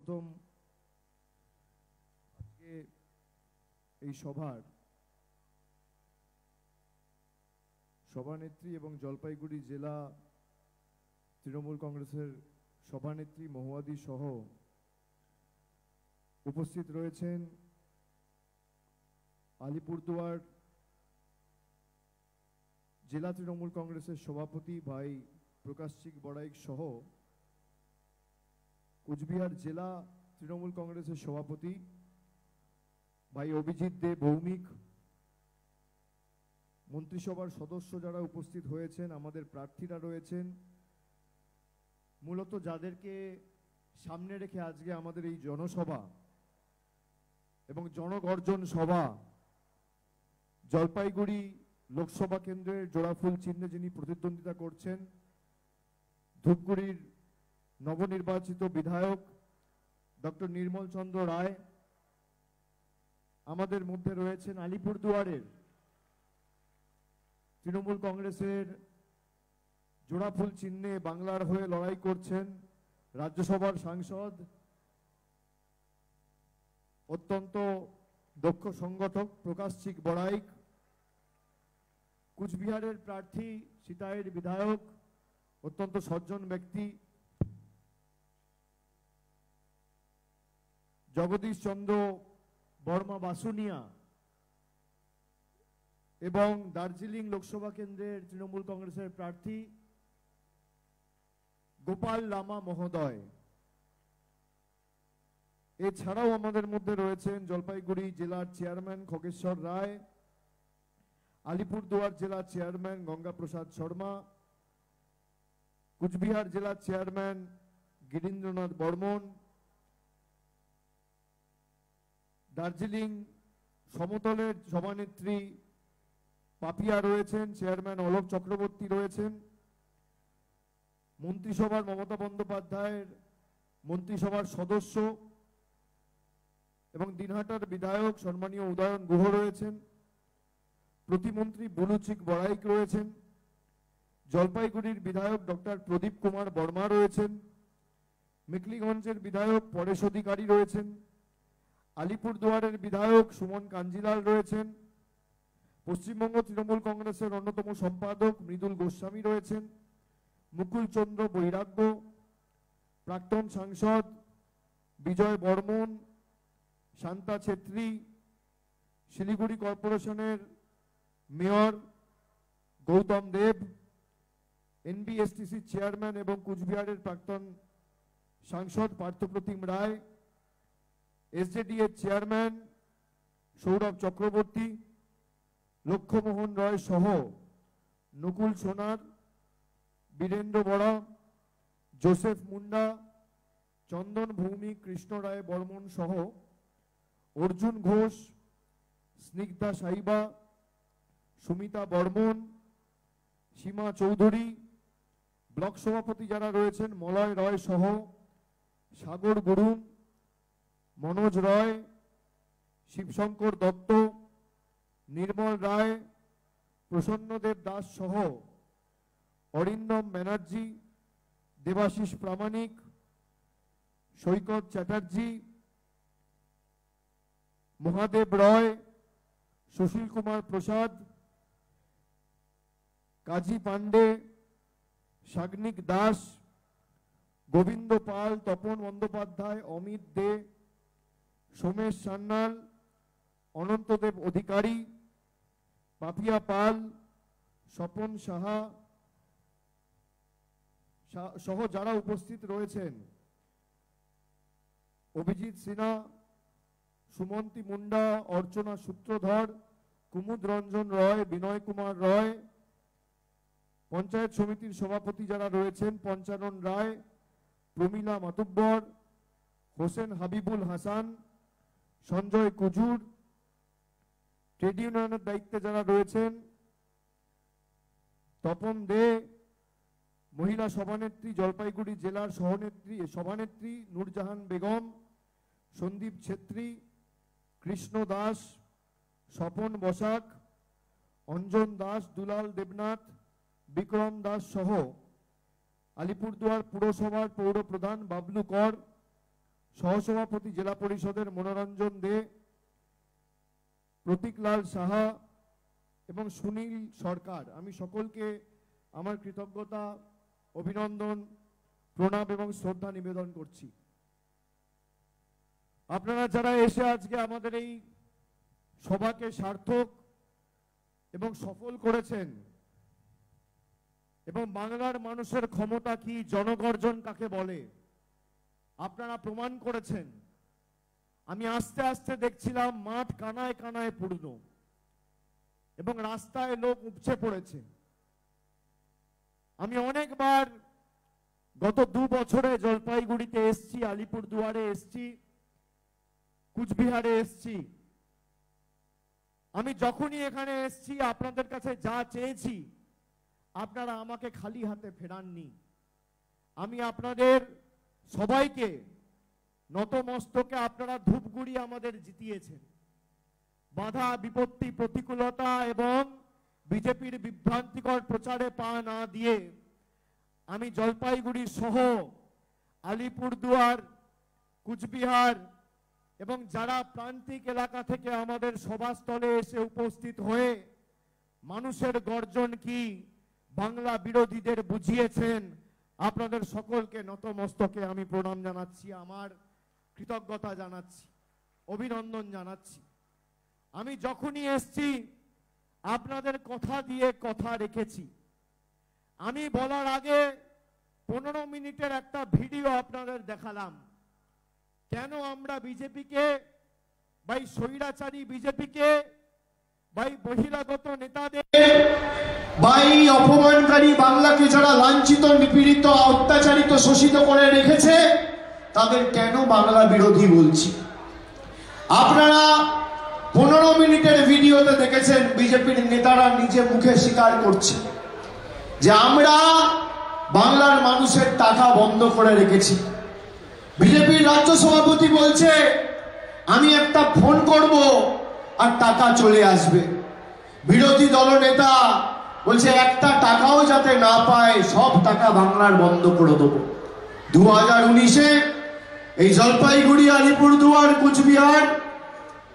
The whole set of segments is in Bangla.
প্রথম আজকে এই সভানেত্রী এবং জলপাইগুড়ি জেলা তৃণমূল কংগ্রেসের সভানেত্রী মহুয়াদি সহ উপস্থিত রয়েছেন আলিপুরদুয়ার জেলা তৃণমূল কংগ্রেসের সভাপতি ভাই প্রকাশচিক বড়াইক সহ কুচবিহার জেলা তৃণমূল কংগ্রেসের সভাপতি ভাই অভিজিৎ দে ভৌমিক, মন্ত্রিসভার সদস্য যারা উপস্থিত হয়েছেন, আমাদের প্রার্থীরা রয়েছেন, মূলত যাদেরকে সামনে রেখে আজকে আমাদের এই জনসভা এবং জনগর্জন সভা, জলপাইগুড়ি লোকসভা কেন্দ্রের জোড়াফুল চিহ্নে যিনি প্রতিদ্বন্দ্বিতা করছেন, ধূপগুড়ির নবনির্বাচিত বিধায়ক ডক্টর নির্মল চন্দ্র রায়, আমাদের মধ্যে রয়েছেন আলিপুরদুয়ারের তৃণমূল কংগ্রেসের জোড়াফুল চিহ্নে বাংলার হয়ে লড়াই করছেন রাজ্যসভার সাংসদ, অত্যন্ত দক্ষ সংগঠক প্রকাশচিক বড়াইক, কুচবিহারের প্রার্থী সিতাইয়ের বিধায়ক, অত্যন্ত সজ্জন ব্যক্তি জগদীশ চন্দ্র বর্মা বাসুনিয়া, এবং দার্জিলিং লোকসভা কেন্দ্রের তৃণমূল কংগ্রেসের প্রার্থী গোপাল লামা মহোদয়। এছাড়াও আমাদের মধ্যে রয়েছেন জলপাইগুড়ি জেলার চেয়ারম্যান খগেশ্বর রায়, আলিপুরদুয়ার জেলার চেয়ারম্যান গঙ্গা প্রসাদ শর্মা, কুচবিহার জেলার চেয়ারম্যান গিরীন্দ্রনাথ বর্মন, দার্জিলিং সমতলের সভানেত্রী পাপিয়া রয়েছেন, চেয়ারম্যান অলোক চক্রবর্তী রয়েছেন, মন্ত্রিসভার মমতা বন্দ্যোপাধ্যায়ের মন্ত্রিসভার সদস্য এবং দিনহাটার বিধায়ক সম্মানীয় উদয়ন গুহ রয়েছেন, প্রতিমন্ত্রী বুলুচিক বড়াইক রয়েছেন, জলপাইগুড়ির বিধায়ক ডক্টর প্রদীপ কুমার বর্মা রয়েছেন, মেকলিগঞ্জের বিধায়ক পরেশ অধিকারী রয়েছেন, আলিপুরদুয়ারের বিধায়ক সুমন কাঞ্জিলাল রয়েছেন, পশ্চিমবঙ্গ তৃণমূল কংগ্রেসের অন্যতম সম্পাদক মৃদুল গোস্বামী রয়েছেন, মুকুল চন্দ্র বৈরাগ্য, প্রাক্তন সাংসদ বিজয় বর্মন, শান্তা ছেত্রী, শিলিগুড়ি কর্পোরেশনের মেয়র গৌতম দেব, এনবিএসটিসি চেয়ারম্যান এবং কুচবিহারের প্রাক্তন সাংসদ পার্থপ্রতিম রায়, এসজেডিএর চেয়ারম্যান সৌরভ চক্রবর্তী, লক্ষ্যমোহন রয় সহ নকুল সোনার, বীরেন্দ্র বরা, জোসেফ মুন্ডা, চন্দন ভৌমিক, কৃষ্ণ রায় বর্মন সহ অর্জুন ঘোষ, স্নিগ্ধা সাইবা, সুমিতা বর্মন, সীমা চৌধুরী, ব্লক সভাপতি যারা রয়েছেন মলয় রয় সহ সাগর গুরুং, মনোজ রয়, শিবশঙ্কর দত্ত, নির্মল রায়, প্রসন্নদেব দাস সহ অরিন্দম ব্যানার্জি, দেবাশিস প্রামাণিক, সৈকত চ্যাটার্জি, মহাদেব রয়, সুশীল কুমার প্রসাদ, কাজী পান্ডে, সাগ্নিক দাস, গোবিন্দ পাল, তপন বন্দ্যোপাধ্যায়, অমিত দে, সোমেশ সান্যাল, অনন্তদেব অধিকারী, পাপিয়া পাল, স্বপন সাহা সহ যারা উপস্থিত রয়েছেন, অভিজিৎ সিনহা, সুমন্তী মুন্ডা, অর্চনা সূত্রধর, কুমুদ রঞ্জন রয়, বিনয় কুমার রয়, পঞ্চায়েত সমিতির সভাপতি যারা রয়েছেন পঞ্চানন রায়, প্রমীলা মাতুব্বর, হোসেন হাবিবুল হাসান, সঞ্জয় কুজুর, ট্রেড ইউনিয়নের দায়িত্বে যারা রয়েছেন তপন দে, মহিলা সভানেত্রী জলপাইগুড়ি জেলার সভানেত্রী নূরজাহান বেগম, সন্দীপ ছেত্রী, কৃষ্ণ দাস, স্বপন বসাক, অঞ্জন দাস, দুলাল দেবনাথ, বিক্রম দাস সহ আলিপুরদুয়ার পুরসভার পৌর প্রধান বাবলু কর, সহসভাপতি জেলা পরিষদের মনোরঞ্জন দে, প্রতীকলাল সাহা এবং সুনীল সরকার, আমি সকলকে আমার কৃতজ্ঞতা, অভিনন্দন, প্রণাম এবং শ্রদ্ধা নিবেদন করছি। আপনারা যারা এসে আজকে আমাদের এই সভাকে সার্থক এবং সফল করেছেন এবং বাংলার মানুষের ক্ষমতা কি, জনগর্জন কাকে বলে আপনারা প্রমাণ করেছেন। আমি আস্তে আস্তে দেখছিলাম মাঠ কানায় কানায় পূর্ণ এবং রাস্তায় লোক উপচে পড়েছে। আমি অনেকবার গত 2 বছরে জলপাইগুড়িতে এসছি, আলিপুরদুয়ারে এসছি, কুচবিহারে এসছি। আমি যখনই এখানে এসছি আপনাদের কাছে যা চেয়েছি আপনারা আমাকে খালি হাতে ফেরাননি। আমি আপনাদের সবাইকে নতমস্তকে আপনারা ধূপগুড়ি আমাদের জিতিয়েছেন। বাধা বিপত্তি প্রতিকূলতা এবং বিজেপির বিভ্রান্তিকর প্রচারে পা না দিয়ে আমি জলপাইগুড়ি সহ আলিপুরদুয়ার, কুচবিহার এবং যারা প্রান্তিক এলাকা থেকে আমাদের সভাস্থলে এসে উপস্থিত হয়ে মানুষের গর্জন কি, বাংলা বিরোধীদের বুঝিয়েছেন, আপনাদের সকলকে নতমস্তকে আমি প্রণাম জানাচ্ছি, আমার কৃতজ্ঞতা জানাচ্ছি, অভিনন্দন জানাচ্ছি। আমি যখনই এসছি আপনাদের কথা দিয়ে কথা রেখেছি। আমি বলার আগে 15 মিনিটের একটা ভিডিও আপনাদের দেখালাম। কেন আমরা বিজেপিকে, ভাই স্বৈরাচারী বিজেপিকে, ভাই বহিরাগত নেতাদের, ভাই অপমানকারী বাংলাকে যারা লাঞ্ছিত, নিপীড়িত, অত্যাচারিত, শোষিত করে রেখেছে তাদের কেন বাংলা বিরোধী বলছি। আপনারা 15 মিনিটের ভিডিওতে দেখেছেন বিজেপির নেতারা নিজে মুখে স্বীকার করছে যে আমরা বাংলার মানুষের টাকা বন্ধ করে রেখেছি। বিজেপির রাজ্য সভাপতি বলছে আমি একটা ফোন করব আর টাকা চলে আসবে। বিরোধী দলনেতা বলছে একটা টাকাও যাতে না পায়, সব টাকা বাংলার বন্ধ করে দেবো। 2019-এ এই জলপাইগুড়ি, আলিপুরদুয়ার, কুচবিহার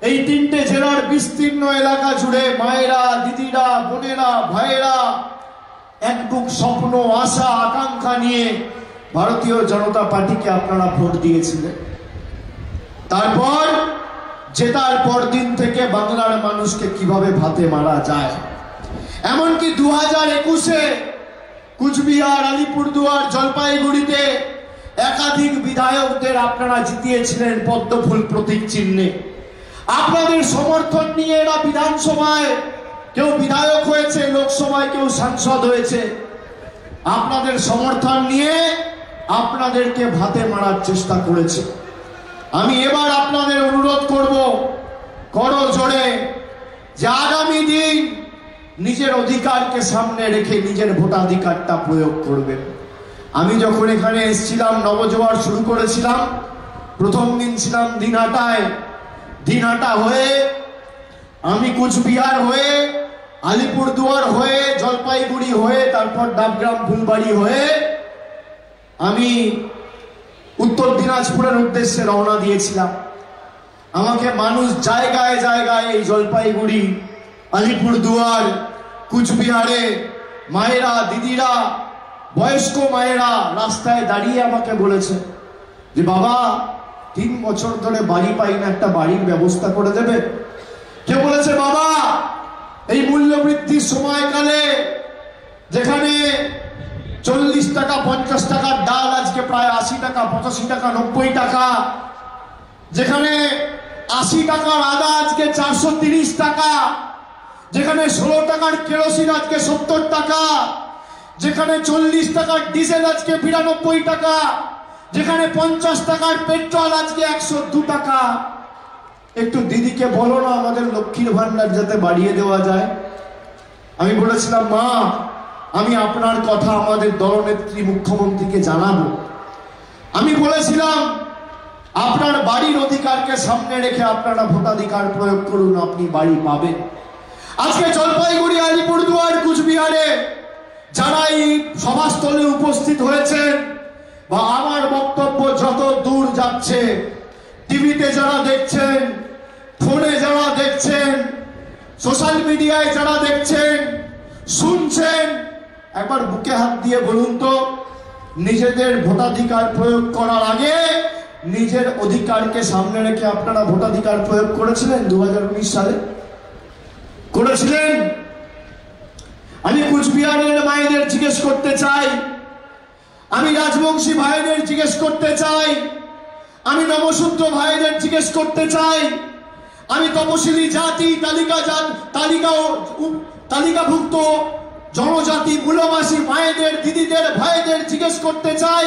এই 3টে জেলার বিস্তীর্ণ এলাকা জুড়ে মায়েরা, দিদিরা, বোনেরা, ভাইয়েরা এক বুক স্বপ্ন, আশা, আকাঙ্ক্ষা নিয়ে ভারতীয় জনতা পার্টিকে আপনারা ভোট দিয়েছিলেন। তারপর জেতার পর দিন থেকে বাংলার মানুষকে কিভাবে ভাতে মারা যায়, এমনকি 2021-এ কুচবিহার, আলিপুরদুয়ার, জলপাইগুড়িতে একাধিক বিধায়কদের আপনারা জিতিয়েছিলেন পদ্মফুল প্রতীক চিহ্নে। আপনাদের সমর্থন নিয়ে এরা বিধানসভায় কেউ বিধায়ক হয়েছে, লোকসভায় কেউ সাংসদ হয়েছে। আপনাদের সমর্থন নিয়ে আপনাদেরকে ভাতে মারার চেষ্টা করেছে। আমি এবার আপনাদের অনুরোধ করব করো জোরে যে আগামী দিন নিজের অধিকারকে সামনে রেখে নিজের ভোটাধিকারটা প্রয়োগ করবেন। আমি যখন এখানে এসেছিলাম, নবজোয়ার শুরু করেছিলাম, প্রথম দিন ছিলাম দিনহাটায়। দিনহাটা হয়ে আমি কুচবিহার হয়ে, আলিপুরদুয়ার হয়ে, জলপাইগুড়ি হয়ে, তারপর ডাবগ্রাম, ফুলবাড়ি হয়ে আমি উত্তর দিনাজপুরের উদ্দেশ্যে রওনা দিয়েছিলাম। আমাকে মানুষ জায়গায় জায়গায় এই জলপাইগুড়ি, আলিপুরদুয়ার, কুচবিহারে মায়েরা, দিদিরা, বয়স্ক মায়েরা রাস্তায় দাঁড়িয়ে আমাকে বলেছে যে বাবা 3 বছর ধরে বাড়ি পাই না, একটা বাড়ির ব্যবস্থা করে দেবে। কেউ বলেছে বাবা এই মূল্য বৃদ্ধির সময়কালে যেখানে 40 টাকা 50 টাকার ডাল আজকে প্রায় 80 টাকা, 85 টাকা, 90 টাকা, যেখানে 80 টাকার আদা আজকে 430 টাকা, যেখানে 16 টাকার কেরোসিন আজকে 70 টাকা, যেখানে 40 টাকার ডিজেল আজকে 92 টাকা, যেখানে 50 টাকার পেট্রোল আজকে 102 টাকা। একটু দিদিকে বলো না আমাদের লক্ষ্মীর ভান্ডার যাতে বাড়িয়ে দেওয়া যায়। আমি বলেছিলাম মা আমি আপনার কথা আমাদের দলনেত্রী মুখ্যমন্ত্রীকে জানাবো। আমি বলেছিলাম আপনার বাড়ির অধিকারকে সামনে রেখে আপনারা ভোটাধিকার প্রয়োগ করুন, আপনি বাড়ি পাবেন। আজকে জলপাইগুড়ি, আলিপুরদুয়ার, কুচবিহারে যারা এই সভাস্থলে উপস্থিত হয়েছেন বা আমার বক্তব্য যত দূর যাচ্ছে টিভিতে যারা দেখছেন, ফোনে যারা দেখছেন, সোশ্যাল মিডিয়ায় যারা দেখছেন, শুনছেন, একবার বুকে হাত দিয়ে বলুন তো, নিজেদের ভোটাধিকার প্রয়োগ করার আগে নিজের অধিকারকে সামনে রেখে আপনারা ভোটাধিকার প্রয়োগ করেছিলেন 2019 সালে? করেছিলেন? আমি কুচবিহারের মায়েদের জিজ্ঞেস করতে চাই, আমি রাজবংশী ভাইদের জিজ্ঞেস করতে চাই, আমি নবশূদ্র ভাইদের জিজ্ঞেস করতে চাই, আমি তপশিলি জাতি তালিকাভুক্ত জনজাতি মূলবাসী মায়েদের, দিদিদের, ভাইদের জিজ্ঞেস করতে চাই,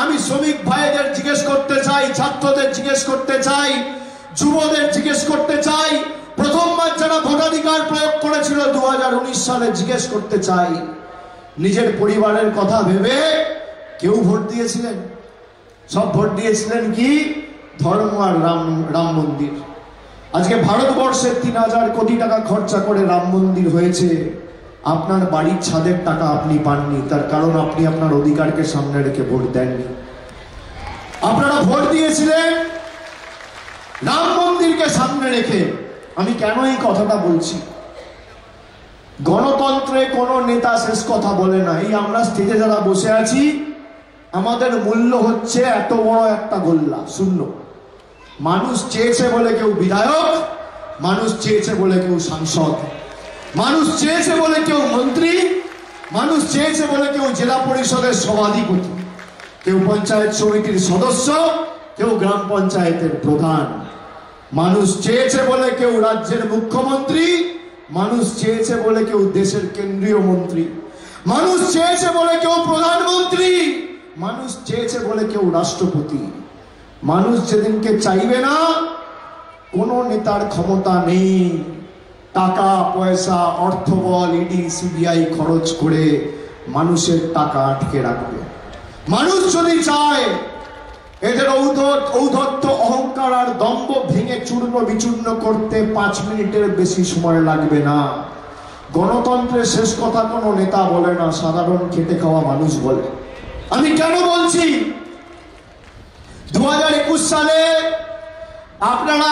আমি শ্রমিক ভাইদের জিজ্ঞেস করতে চাই, ছাত্রদের জিজ্ঞেস করতে চাই, যুবদের জিজ্ঞেস করতে চাই, প্রথমবার যারা ভোটাধিকার প্রয়োগ করেছিল 2019 সালে জিজ্ঞেস করতে চাই, নিজের পরিবারের কথা ভেবে কেউ ভোট দিয়েছিলেন? সব ভোট দিয়েছিলেন কি ধর্ম আর রাম মন্দির। আজকে ভারতবর্ষে 3000 কোটি টাকা খরচা করে রাম মন্দির হয়েছে, আপনার বাড়ির ছাদের টাকা আপনি পাননি, তার কারণ আপনি আপনার অধিকারকে সামনে রেখে ভোট দেননি। আপনারা ভোট দিয়েছিলেন রাম মন্দিরকে সামনে রেখে। আমি কেন এই কথাটা বলছি? গণতন্ত্রে কোনো নেতা শেষ কথা বলে না। এই আমরা স্টেজে যারা বসে আছি, আমাদের মূল্য হচ্ছে এত বড় একটা গোল্লা, শূন্য। মানুষ চেয়েছে বলে কেউ বিধায়ক, মানুষ চেয়েছে বলে কেউ সাংসদ, মানুষ চেয়েছে বলে কেউ মন্ত্রী, মানুষ চেয়েছে বলে কেউ জেলা পরিষদের সভাধিপতি, কেউ পঞ্চায়েত সমিতির সদস্য, কেউ গ্রাম পঞ্চায়েতের প্রধান, মানুষ চেয়েছে বলে কেউ রাজ্যের মুখ্যমন্ত্রী, মানুষ চেয়েছে বলে কেউ দেশের কেন্দ্রীয় মন্ত্রী, মানুষ চেয়েছে বলে কেউ প্রধানমন্ত্রী, মানুষ চেয়েছে বলে কেউ রাষ্ট্রপতি। মানুষ যেদিনকে চাইবে না, কোন নেতার ক্ষমতা নেই টাকা পয়সা অর্থবল ইডি সিবিআই খরচ করে মানুষের টাকা আটকে রাখবে। মানুষ যদি চায় এদের ঔদ্ধত্য অহংকার আর দম্ভ ভেঙে চূর্ণ বিচূর্ণ করতে 5 মিনিটের বেশি সময় লাগবে না। গণতন্ত্রের শেষ কথা কোনো নেতা বলে না, সাধারণ খেটে খাওয়া মানুষ বলে। আমি কেন বলছি? 2021 সালে আপনারা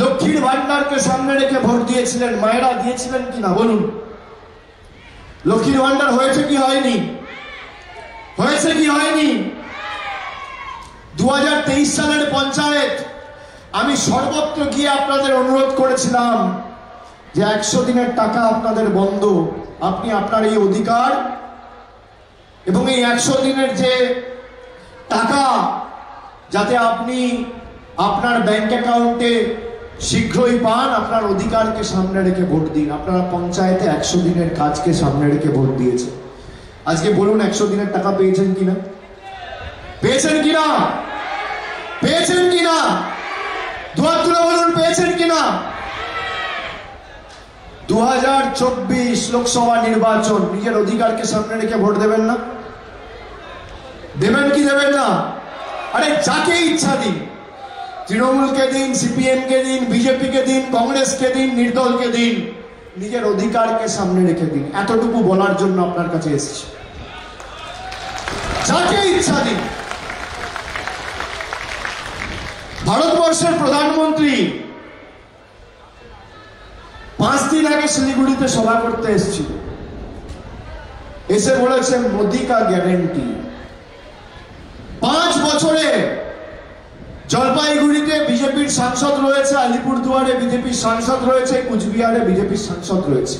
লক্ষ্মীর ভান্ডারকে সামনে রেখে ভোট দিয়েছিলেন। মায়েরা দিয়েছিলেন কিনা বলুন? লক্ষ্মীর ভান্ডার হয়েছে কি হয়নি? হয়েছে কি হয়নি? 2023 সালের পঞ্চায়েত আমি সর্বত্র গিয়ে আপনাদের অনুরোধ করেছিলাম যে 100 দিনের টাকা আপনাদের বন্ধ, আপনি আপনার এই অধিকার এবং এই 100 দিনের যে টাকা যাতে আপনি আপনার ব্যাংক অ্যাকাউন্টে শীঘ্রই পান, আপনার অধিকারকে সামনে রেখে ভোট দিন। আপনারা পঞ্চায়েতে 100 দিনের কাজকে সামনে রেখে ভোট দিয়েছে। আজকে বলুন 100 দিনের টাকা পেয়েছেন কিনা? পেয়েছেন কিনা? পেয়েছেন কিনা? দুহাত তুলে বলুন পেয়েছেন কিনা? 2024 লোকসভা নির্বাচন, নিজের অধিকারকে সামনে রেখে ভোট দেবেন না? দেবেন কি দেবেন না? আরে যাকে ইচ্ছা দিন, তৃণমূলকে দিন, সিপিএম কে দিন, বিজেপি কে দিন, কংগ্রেসকে দিন, নির্দলকে দিন, নিজের অধিকারকে সামনে রেখে দিন। এতটুকু বলার জন্য আপনার কাছে এসেছি। যাকে ইচ্ছা দিন। ভারতবর্ষের প্রধানমন্ত্রী 5 দিন আগে শিলিগুড়িতে সভা করতে এসেছিল। এসে বলেছে মোদি কা গ্যারেন্টি। 5 বছরে জলপাইগুড়িতে বিজেপির সাংসদ রয়েছে, আলিপুরদুয়ারে বিজেপির সাংসদ রয়েছে, কুচবিহারে বিজেপির সাংসদ রয়েছে।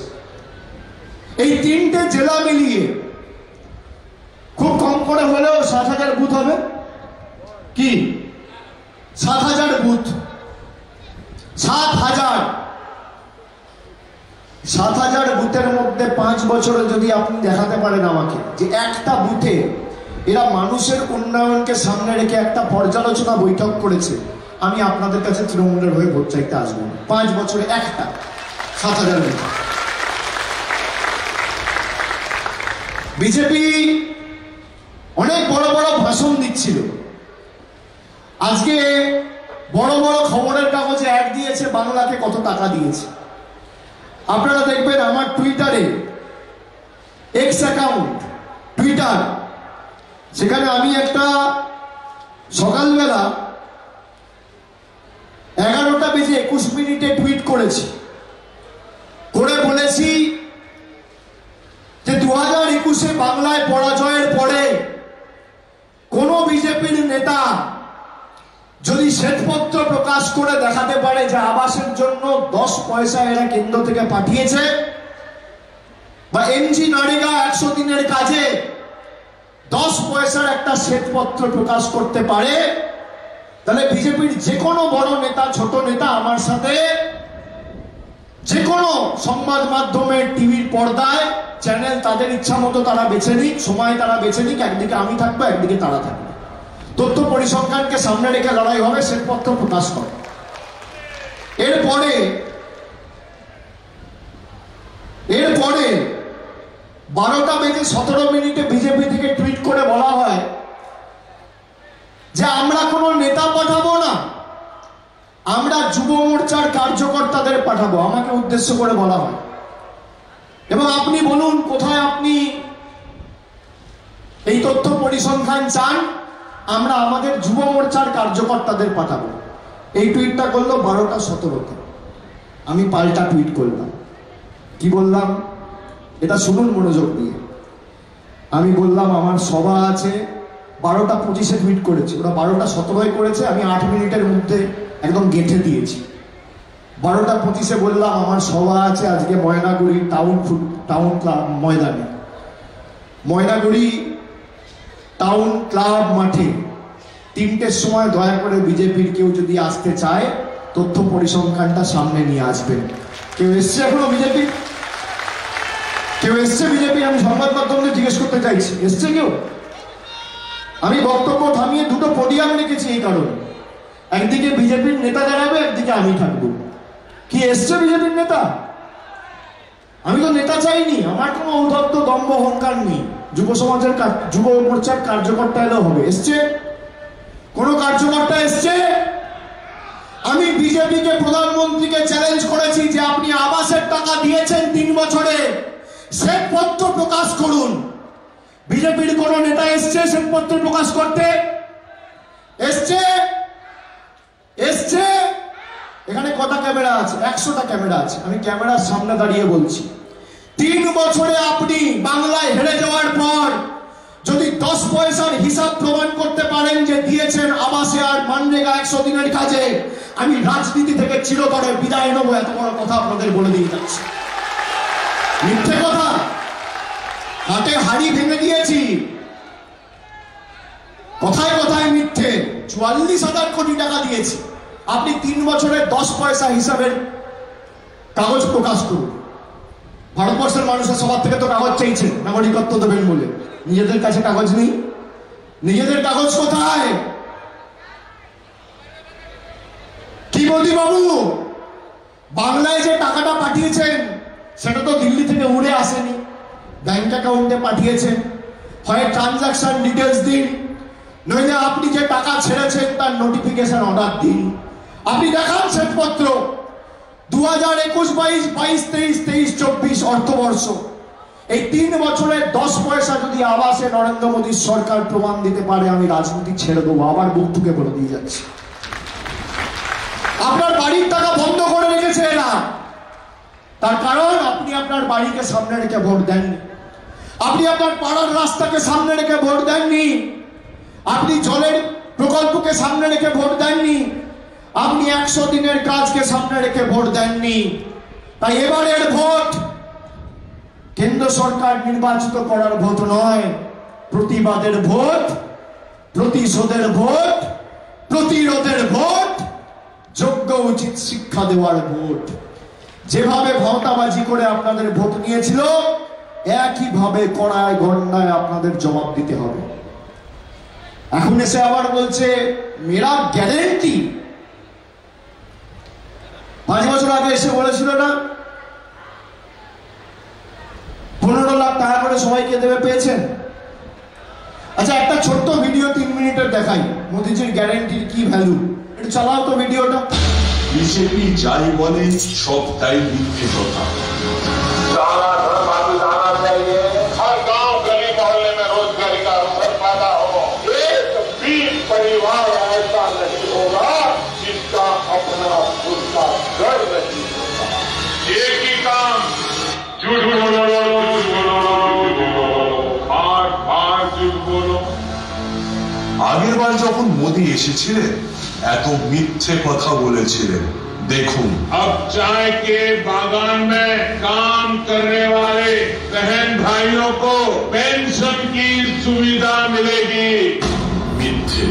এই 3টে জেলা মিলিয়ে খুব কম করে হলেও 7,000 বুথ হবে। কি 7,000 বুথ? 7,000 বুথের মধ্যে 5 বছরে যদি আপনি দেখাতে পারেন আমাকে যে একটা বুথে এরা মানুষের উন্নয়নকে সামনে রেখে একটা পর্যালোচনা বৈঠক করেছে, আমি আপনাদের কাছে তৃণমূলের হয়ে ভোট চাইতে আসবো না। 5 বছরে একটা 7,000 বুথ। বিজেপি অনেক বড় বড় ভাষণ দিচ্ছিল। আজকে বড় বড় খবরের কাগজে অ্যাড দিয়েছে বাংলাকে কত টাকা দিয়েছে। আপনারা দেখবেন আমার টুইটারে, এক্স অ্যাকাউন্ট টুইটার, সেখানে আমি একটা সকালবেলা 21 মিনিটে টুইট করেছি, করে বলেছি যে 2021-এ বাংলায় পরাজয়ের পরে কোন বিজেপির নেতা যদি শ্বেতপত্র প্রকাশ করে দেখাতে পারে যে আবাসের জন্য 10 পয়সা এরা কেন্দ্র থেকে পাঠিয়েছে, বা এমজি নরেগা 100 দিনের কাজে 10 পয়সার একটা শ্বেতপত্র প্রকাশ করতে পারে, তাহলে বিজেপির যে কোনো বড় নেতা ছোট নেতা আমার সাথে যে কোনো সংবাদ মাধ্যমে টিভির পর্দায় চ্যানেল তাদের ইচ্ছা মতো তারা বেছে নিক, সময় তারা বেছে নিক, একদিকে আমি থাকবো একদিকে তারা থাকবে, তথ্য পরিসংখ্যানকে সামনে রেখে লড়াই হবে, শ্বেতপত্র প্রকাশ করে। এরপরে 12টা বেজে 17 মিনিটে বিজেপি থেকে টুইট করে বলা হয় যে আমরা কোনো নেতা পাঠাবো না, আমরা যুব মোর্চার কার্যকর্তাদের পাঠাবো, আমাকে উদ্দেশ্য করে বলা হয়। এবং আপনি বলুন কোথায় আপনি এই তথ্য পরিসংখ্যান চান? আমরা আমাদের যুব মোর্চার কার্যকর্তাদের পাঠাবো। এই টুইটটা করলো 12টা 17-তে। আমি পাল্টা টুইট করলাম। কি বললাম এটা শুনুন মনোযোগ দিয়ে। আমি বললাম আমার সভা আছে, 12টা 25-এ টুইট করেছি, ওরা 12টা 17-এ করেছে, আমি 8 মিনিটের মধ্যে একদম গেঁথে দিয়েছি। 12টা 25-এ বললাম আমার সভা আছে আজকে ময়নাগুড়ি টাউন ক্লাব ময়দানে, ময়নাগুড়ি টাউন ক্লাব মাঠে 3টের সময় দয়া করে বিজেপির কেউ যদি আসতে চায় তথ্য পরিসংখ্যানটা সামনে নিয়ে আসবেন। কেউ এসছে এখনো বিজেপি? কেউ এসছে বিজেপি? আমি সংবাদ মাধ্যমে জিজ্ঞেস করতে চাইছি, এসছে কেউ? আমি বক্তব্য থামিয়ে দুটো পোডিয়াম রেখেছি এই কারণে, একদিকে বিজেপির নেতা দাঁড়াবে, একদিকে আমি থাকবো। কি এসছে বিজেপির নেতা? আমি তো নেতা চাইনি, আমার কোনো ঔদ্ধত্য দম্ভ অহংকার নেই। যুব সমাজের যুব মোর্চার কার্যকর্তা এলেও হবে। এসছে কোন কার্যকর্তা? এসছে? আমি বিজেপিকে প্রধানমন্ত্রীকে চ্যালেঞ্জ করেছি যে আপনি আবাসের টাকা দিয়েছেন 3 বছরে, শ্বেতপত্র প্রকাশ করুন। বিজেপির কোন নেতা এসছে শ্বেতপত্র প্রকাশ করতে? এসছে? এসছে? এখানে কটা ক্যামেরা আছে? 100টা ক্যামেরা আছে। আমি ক্যামেরার সামনে দাঁড়িয়ে বলছি, 3 বছরে আপনি বাংলায় হেরে যাওয়ার পর যদি 10 পয়সার হিসাব প্রমাণ করতে পারেন যে দিয়েছেন আবাসে আর মানরেগা 100 দিনের কাজে, আমি রাজনীতি থেকে চিরতরে বিদায় নেবো। এত বড় কথা আপনাদের বলে দিয়ে যাচ্ছি। মিথ্যে কথা, হাটে হাড়ি ভেঙে দিয়েছি, কথায় কথায় মিথ্যে। 44,000 কোটি টাকা দিয়েছি, আপনি 3 বছরে 10 পয়সা হিসাবের কাগজ প্রকাশ করুন। ভারতবর্ষের মানুষের সবার থেকে তো কাগজ চাইছে নাগরিকত্ব দেবেন বলে, নিজেদের কাছে কাগজ নেই। নিজেদের কাগজ কোথায়? কি মোদী বাবু, বাংলায় যে টাকাটা পাঠিয়েছেন সেটা তো দিল্লি থেকে উড়ে আসেনি, ব্যাংক অ্যাকাউন্টে পাঠিয়েছেন। হয় ট্রানজাকশন ডিটেলস দিন, নইলে আপনি যে টাকা ছেড়েছেন তার নোটিফিকেশন অর্ডার দিন। আপনি দেখান শ্বেতপত্র। 2021-22, 22-23, 23-24 অর্থবর্ষ, এই 3 বছরের 10 পয়সা যদি আবাসে নরেন্দ্র মোদীর সরকার প্রমাণ দিতে পারে, আমি রাজনীতি ছেড়ে দেবো। আবার বুক ঠুকে বলে দিয়ে যাচ্ছি, আপনার বাড়ির টাকা বন্ধ করে রেখেছে এরা। তার কারণ আপনি আপনার বাড়িকে সামনে রেখে ভোট দেননি, আপনি আপনার পাড়ার রাস্তাকে সামনে রেখে ভোট দেননি, আপনি জলের প্রকল্পকে সামনে রেখে ভোট দেননি, আপনি 100 দিনের কাজকে সামনে রেখে ভোট দেননি। তাই এবারের ভোট কেন্দ্র সরকার নির্বাচিত করার ভোট নয়, প্রতিবাদের ভোট, প্রতিশোধের ভোট, প্রতিরোধের ভোট, যোগ্য উচিত শিক্ষা দেওয়ার ভোট। যেভাবে ভাওতাবাজি করে আপনাদের ভোট নিয়েছিল, একইভাবে কড়ায় গন্ডায় আপনাদের জবাব দিতে হবে। এখন এসে আবার বলছে মেরা গ্যারেন্টি। 5 বছর আগে এসে বলেছিল না 15 লাখ টাকা করে সবাইকে দেবে, পেয়েছেন? আচ্ছা, একটা ছোট্ট ভিডিও 3 মিনিটের দেখাই, মোদিজির গ্যারেন্টির কি ভ্যালু। একটু চালাও তো ভিডিওটা। বিজেপি যাই বলে সবটাই মিথ্যে কথা। हर गांव गली मोहल्ले में रोजगारी का अवसर पैदा हो। एक भी परिवार ऐसा नहीं होगा जिसका अपना खुद का মোদী এসেছিলেন এত মিথ্যে কথা বলেছিলেন। देखूं अब चाय के बागान में काम करने वाले बहन भाइयों को पेंशन की सुविधा मिलेगी। মিথ্যে।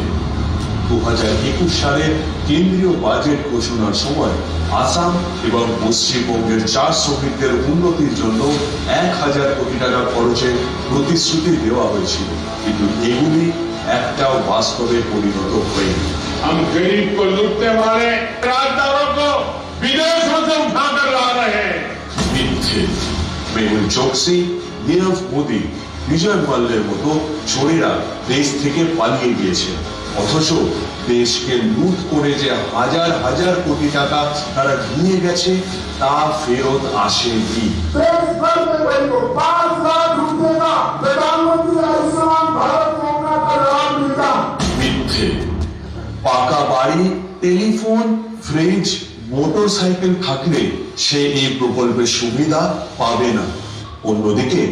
2021 সালে কেন্দ্রীয় বাজেট ঘোষণার সময় আসাম এবং পশ্চিমবঙ্গের চা শ্রমিকদের উন্নতির জন্য 1000 কোটি টাকা খরচের প্রতিশ্রুতি দেওয়া হয়েছিল, কিন্তু এগুলি একটাও বাস্তবে পরিণত হয়নি। हम गरीब को लूटने वाले राजदारों को विदेशों से उठाकर ला रहे हैं। মিথ্যে। মেহুল চোকসি, নীরব মোদী, বিজয় মাল্যের মতো চোরেরা দেশ থেকে পালিয়ে গিয়েছে, অথচ দেশকে লুট করে যে হাজার হাজার কোটি টাকা তারা নিয়ে গেছে তা ফেরত আসেনি। देश भर में भाई को 5 लाख रुपए का प्रधानमंत्री आयुष्मान भारत योजना का लाभ मिला। মিথ্যে। পাকা বাড়ি, টেলিফোন, ফ্রিজ, মোটরসাইকেল থাকলে সে এই প্রকল্পের সুবিধা পাবে না। অন্যদিকে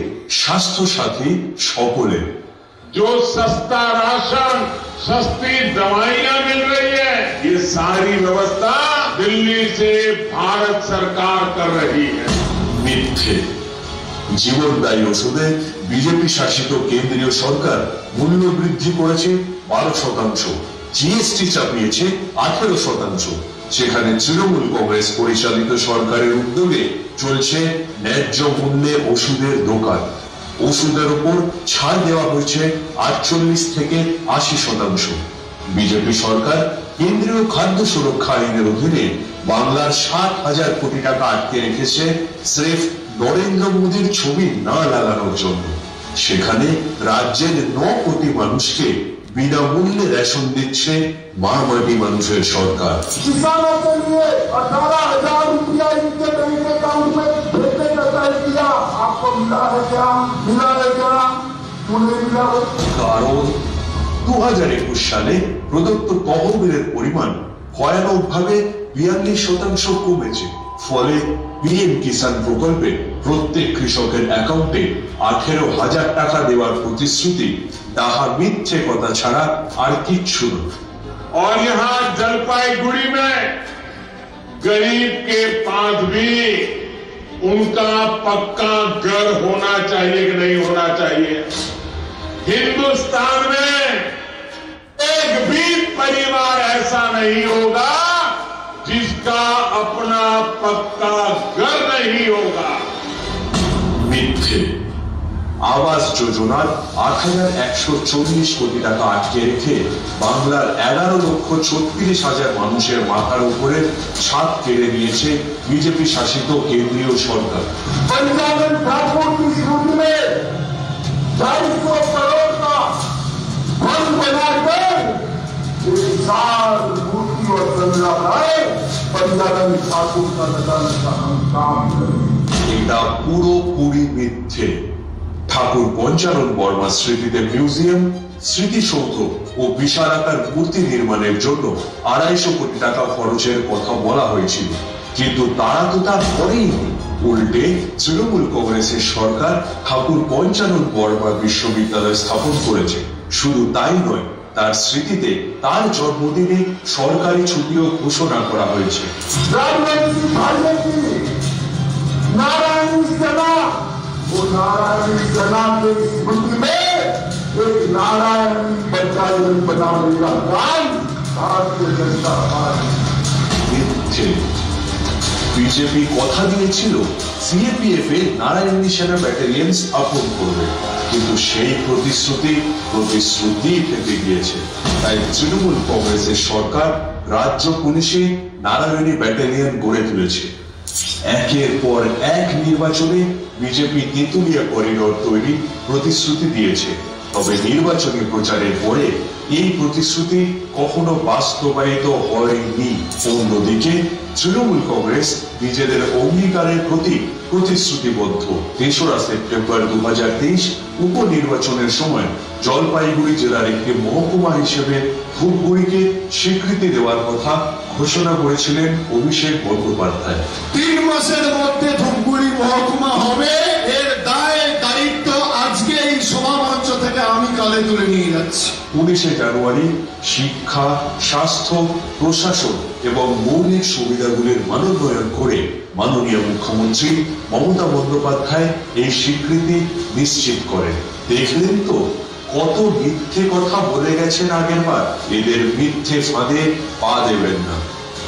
স্বাস্থ্য সাথী সকলে जो सस्ता राशन, सस्ती दवाइयां मिल रही है, ये सारी व्यवस्था दिल्ली से भारत सरकार कर रही है। মিথ্যে। জীবনদায়ী ওষুধে বিজেপি শাসিত কেন্দ্রীয় সরকার মূল্য বৃদ্ধি করেছে 12%, জিএসটি চাপিয়েছে 18%। সেখানে তৃণমূল কংগ্রেস পরিচালিত সরকারের উদ্যোগে চলছে ন্যায্য মূল্যে ওষুধের দোকান। ওষুধের উপর ছাড় দেওয়া হয়েছে 48 থেকে 80%। বিজেপি সরকার কেন্দ্রীয় খাদ্য সুরক্ষা আইনের অধীনে বাংলার 60,000 কোটি টাকা আটকে রেখেছে স্রেফ নরেন্দ্র মোদীর ছবি না লাগানোর জন্য। সেখানে রাজ্যের 9 কোটি মানুষকে বিনামূল্যে রেশন দিচ্ছে মাটি মানুষের সরকার। किसानों के लिए 18,000 रुपया इनके बैंक अकाउंट में भेजने का तय किया। आपको मिला है क्या? मिला है क्या? क्यों नहीं मिला? কারণ 2021 সালে প্রদত্ত তহবিলের পরিমাণ ভয়ানকভাবে 42% কমেছে। ফলে পিএম কিষাণ প্রকল্পে প্রত্যেক কৃষকের অ্যাকাউন্টে 18,000 টাকা দেওয়ার প্রতিশ্রুতি তাহা মিথ্যে কথা ছাড়া আর কিচ্ছু নয়। और यहाँ जलपाईगुड़ी में गरीब के पास भी उनका पक्का घर होना चाहिए कि नहीं होना चाहिए? हिंदुस्तान में एक भी परिवार ऐसा नहीं होगा जिसका अपना पक्का घर नहीं होगा। মিথ্যে। আবাস যোজনার 8,140 কোটি টাকা আটকে রেখে বাংলার 11,36,000 মানুষের মাথার উপরে ছাদ কেড়ে নিয়েছে বিজেপি শাসিত কেন্দ্রীয় সরকার। पंजाबन ठाकुर की स्मृति में 250 करोड़ का फंड बनाकर एक साल मूर्ति और चंद्रा बनाए पंजाबन ठाकुर का लगाने का हम काम करें। এটা পুরোপুরি মিথ্যে। ঠাকুর পঞ্চানন বর্মার স্মৃতিতে মিউজিয়াম, স্মৃতিসৌধ ও বিশাল আকার মূর্তি নির্মাণের জন্য 250 কোটি টাকা খরচের কথা বলা হয়েছিল, কিন্তু তারা তো তা করেইনি। উল্টে তৃণমূল কংগ্রেসের সরকার ঠাকুর পঞ্চানন বর্মা বিশ্ববিদ্যালয় স্থাপন করেছে। শুধু তাই নয়, তার স্মৃতিতে তার জন্মদিনে সরকারি ছুটিও ঘোষণা করা হয়েছে। नारायण सेना, वो नारायण सेना के स्मृति में एक नारायण बटालियन बनाने का काम भारतीय जनता पार्टी। মিথ্যে। বিজেপি কথা দিয়েছিল সিএপিএফ এ নারায়ণী সেনা ব্যাটালিয়ন স্থাপন করবে, কিন্তু সেই প্রতিশ্রুতি থেকে গিয়েছে। তাই তৃণমূল কংগ্রেসের সরকার রাজ্য পুলিশে নারায়ণী ব্যাটালিয়ন গড়ে তুলেছে। একের পর এক নির্বাচনে বিজেপি তেঁতুলিয়া করিডোর তৈরি প্রতিশ্রুতি দিয়েছে, তবে নির্বাচনী প্রচারের পরে এই প্রতিশ্রুতি কখনো বাস্তবায়িত হয়নি। অন্যদিকে তৃণমূল কংগ্রেস নিজেদের অঙ্গীকারের প্রতি প্রতিশ্রুতিবদ্ধ। 3রা সেপ্টেম্বর 2023 উপনির্বাচনের সময় জলপাইগুড়ি জেলার একটি মহকুমা হিসেবে ধূপগুড়িকে স্বীকৃতি দেওয়ার কথা ঘোষণা করেছিলেন অভিষেক বন্দ্যোপাধ্যায়। 3 মাসের মধ্যে ধূপগুড়ি মহকুমা হবে, এর দায় দায়িত্ব আজকে এই সভা মঞ্চ থেকে আমি কালে তুলে নিয়ে যাচ্ছি। 19শে জানুয়ারি শিক্ষা, স্বাস্থ্য, প্রশাসন এবং মৌলিক সুবিধাগুলির মানোন্নয়ন করে মাননীয় মুখ্যমন্ত্রী মমতা বন্দ্যোপাধ্যায় এই স্বীকৃতি নিশ্চিত করেন। দেখলেন তো কত মিথ্যে কথা বলে গেছেন আগের বার। এদের মিথ্যে ফাঁদে পা দেবেন না।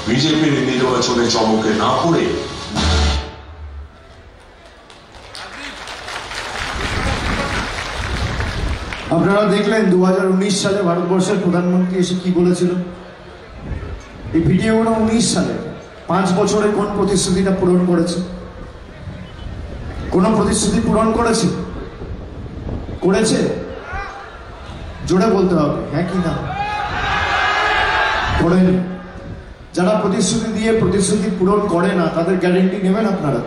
বিজেপির নির্বাচনে চমকে না পড়ে আপনারা দেখলেন 2019 সালে ভারতবর্ষের প্রধানমন্ত্রী এসে কি বলেছিল। এই ভিডিওগুলো 19 সালে 5 বছরে কোন প্রতিশ্রুতিটা পূরণ করেছে? কোন প্রতিশ্রুতি পূরণ করেছে? করেছে? জোরে বলতে হবে, হ্যাঁ কি না? করেনি। যারা প্রতিশ্রুতি দিয়ে প্রতিশ্রুতি পূরণ করে না তাদের গ্যারেন্টি নেবেন আপনারা?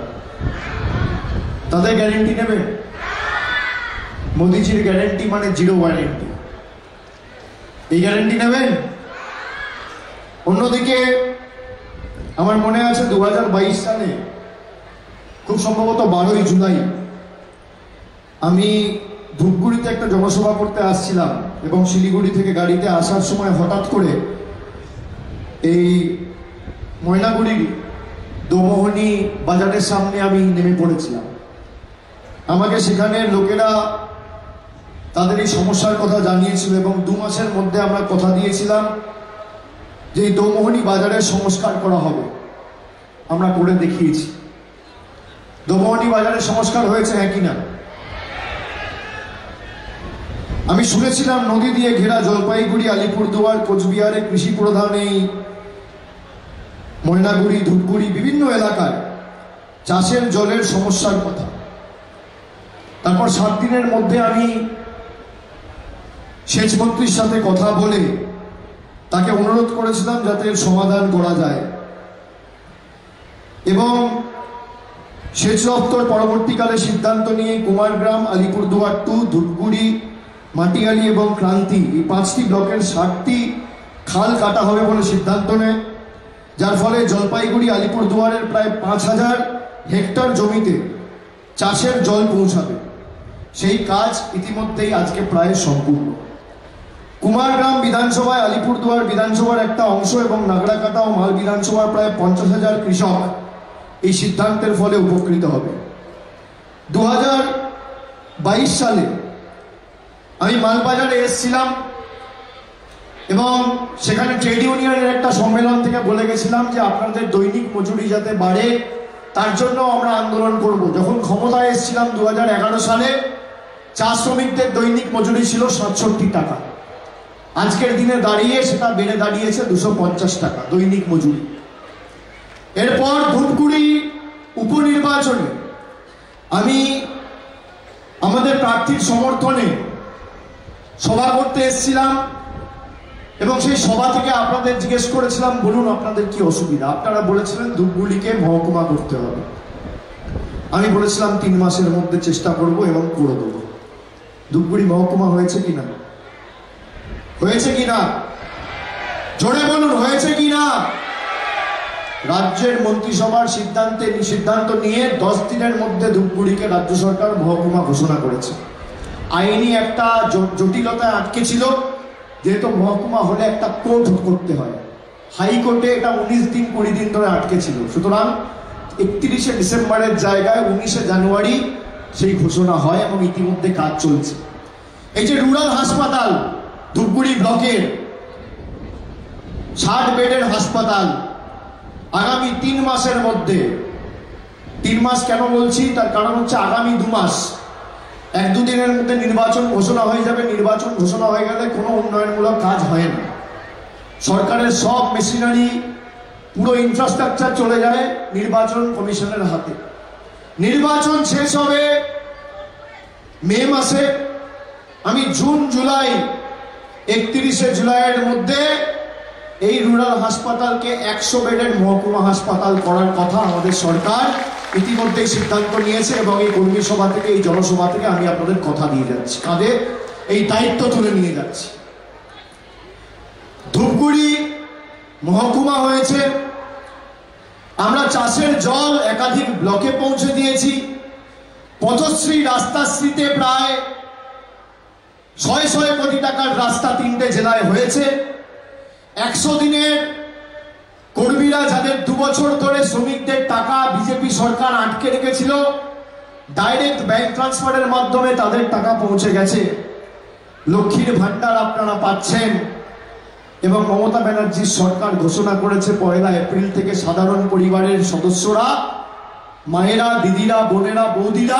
তাদের গ্যারেন্টি নেবেন? মোদিজির গ্যারেন্টি মানে জিরো ওয়ারেন্টি। এই গ্যারেন্টি নেবেন? অন্যদিকে আমার মনে আছে 2022 সালে খুব সম্ভবত 12ই জুলাই আমি ধূপগুড়িতে একটা জনসভা করতে আসছিলাম এবং শিলিগুড়ি থেকে গাড়িতে আসার সময় হঠাৎ করে এই ময়নাগুড়ির দোমোহনী বাজারের সামনে আমি নেমে পড়েছিলাম। আমাকে সেখানে লোকেরা তাদের এই সমস্যার কথা জানিয়েছিল এবং 2 মাসের মধ্যে আমরা কথা দিয়েছিলাম যে এই দোমোহনী বাজারের সংস্কার করা হবে। আমরা করে দেখিয়েছি। দোমোহনী বাজারের সংস্কার হয়েছে, হ্যাঁ কি না? আমি শুনেছিলাম নদী দিয়ে ঘেরা জলপাইগুড়ি, আলিপুরদুয়ার, কোচবিহারে কৃষি প্রধান এই ময়নাগুড়ি, ধূপগুড়ি বিভিন্ন এলাকায় চাষের জলের সমস্যার কথা। তারপর 7 দিনের মধ্যে আমি সেচ মন্ত্রীর সাথে কথা বলে তাকে অনুরোধ করেছিলাম যাতে এর সমাধান করা যায় এবং সেচ দপ্তর পরবর্তীকালে সিদ্ধান্ত নিয়ে কুমারগ্রাম, আলিপুরদুয়ার 2, ধূপগুড়ি, মাটিয়ালি এবং ক্রান্তি এই 5টি ব্লকের 60টি খাল কাটা হবে বলে সিদ্ধান্ত নেয়, যার ফলে জলপাইগুড়ি, আলিপুরদুয়ারের প্রায় 5000 হেক্টর জমিতে চাষের জল পৌঁছাবে। সেই কাজ ইতিমধ্যেই আজকে প্রায় সম্পূর্ণ। কুমারগ্রাম বিধানসভায়, আলিপুরদুয়ার বিধানসভার একটা অংশ এবং নাগড়াকাটা ও মাল বিধানসভার প্রায় 50,000 কৃষক এই সিদ্ধান্তের ফলে উপকৃত হবে। 2022 সালে আমি মালবাজারে এসেছিলাম এবং সেখানে ট্রেড ইউনিয়নের একটা সম্মেলন থেকে বলে গেছিলাম যে আপনাদের দৈনিক মজুরি যাতে বাড়ে তার জন্য আমরা আন্দোলন করব। যখন ক্ষমতায় এসেছিলাম 2011 সালে চা শ্রমিকদের দৈনিক মজুরি ছিল 67 টাকা। আজকের দিনে দাঁড়িয়ে সেটা বেড়ে দাঁড়িয়েছে 250 টাকা দৈনিক মজুরি। এরপর ধূপগুড়ি উপনির্বাচনে আমি আমাদের প্রার্থীর সমর্থনে সভা করতে এসেছিলাম এবং সেই সভা থেকে আপনাদের জিজ্ঞেস করেছিলাম বলুন আপনাদের কি অসুবিধা। আপনারা বলেছিলেন ধূপগুড়িকে মহকুমা করতে হবে। আমি বলেছিলাম 3 মাসের মধ্যে চেষ্টা করব এবং করে দেবো। ধূপগুড়ি মহকুমা হয়েছে কিনা? হয়েছে কিনা? জোরে বলুন, হয়েছে কিনা? রাজ্যের মন্ত্রিসভার সিদ্ধান্ত নিয়ে 10 দিনের মধ্যে ধূপগুড়িকে রাজ্য সরকার মহকুমা ঘোষণা করেছে। আইনি একটা জটিলতায় আটকে ছিল, যেহেতু মহকুমা হলে একটা কোর্ট করতে হয়। হাইকোর্টে এটা 19 দিন 20 দিন ধরে আটকে ছিল। সুতরাং 31শে ডিসেম্বরের জায়গায় 19শে জানুয়ারি সেই ঘোষণা হয় এবং ইতিমধ্যে কাজ চলছে। এই যে রুরাল হাসপাতাল ধূপগুড়ি ব্লকের 60 বেডের হাসপাতাল আগামী 3 মাসের মধ্যে, 3 মাস কেন বলছি তার কারণ হচ্ছে আগামী 2 মাস 1-2 দিনের মধ্যে নির্বাচন ঘোষণা হয়ে যাবে। নির্বাচন ঘোষণা হয়ে গেলে কোনো উন্নয়নমূলক কাজ হয় না। সরকারের সব মেশিনারি পুরো ইনফ্রাস্ট্রাকচার চলে যায় নির্বাচন কমিশনের হাতে। নির্বাচন শেষ হবে মে মাসে। আমি জুন জুলাই 31শে জুলাইয়ের মধ্যে এই রুরাল হাসপাতালকে 100 বেডের মহকুমা হাসপাতাল করার কথা আমাদের সরকার ইতিমধ্যেই সিদ্ধান্ত নিয়েছে এবং এই কর্মী সভা থেকে, এই জনসভা থেকে আমি আপনাদের কথা দিয়ে যাচ্ছি, কাঁধে এই দায়িত্ব তুলে নিয়ে যাচ্ছি। ধূপগুড়ি মহকুমা হয়েছে। আমরা চাষের জল একাধিক ব্লকে পৌঁছে দিয়েছি। পথশ্রী, রাস্তাশ্রীতে প্রায় শয়ে কোটি টাকার রাস্তা 3টে জেলায় হয়েছে। 100 দিনের কর্মীরা যাদের 2 বছর ধরে শ্রমিকদের টাকা বিজেপি সরকার আটকে রেখেছিল, ডাইরেক্ট ব্যাংক ট্রান্সফারের মাধ্যমে তাদের টাকা পৌঁছে গেছে। লক্ষ্মীর ভান্ডার আপনারা পাচ্ছেন এবং মমতা ব্যানার্জির সরকার ঘোষণা করেছে 1 এপ্রিল থেকে সাধারণ পরিবারের সদস্যরা, মায়েরা, দিদিরা, বোনেরা, বৌদিরা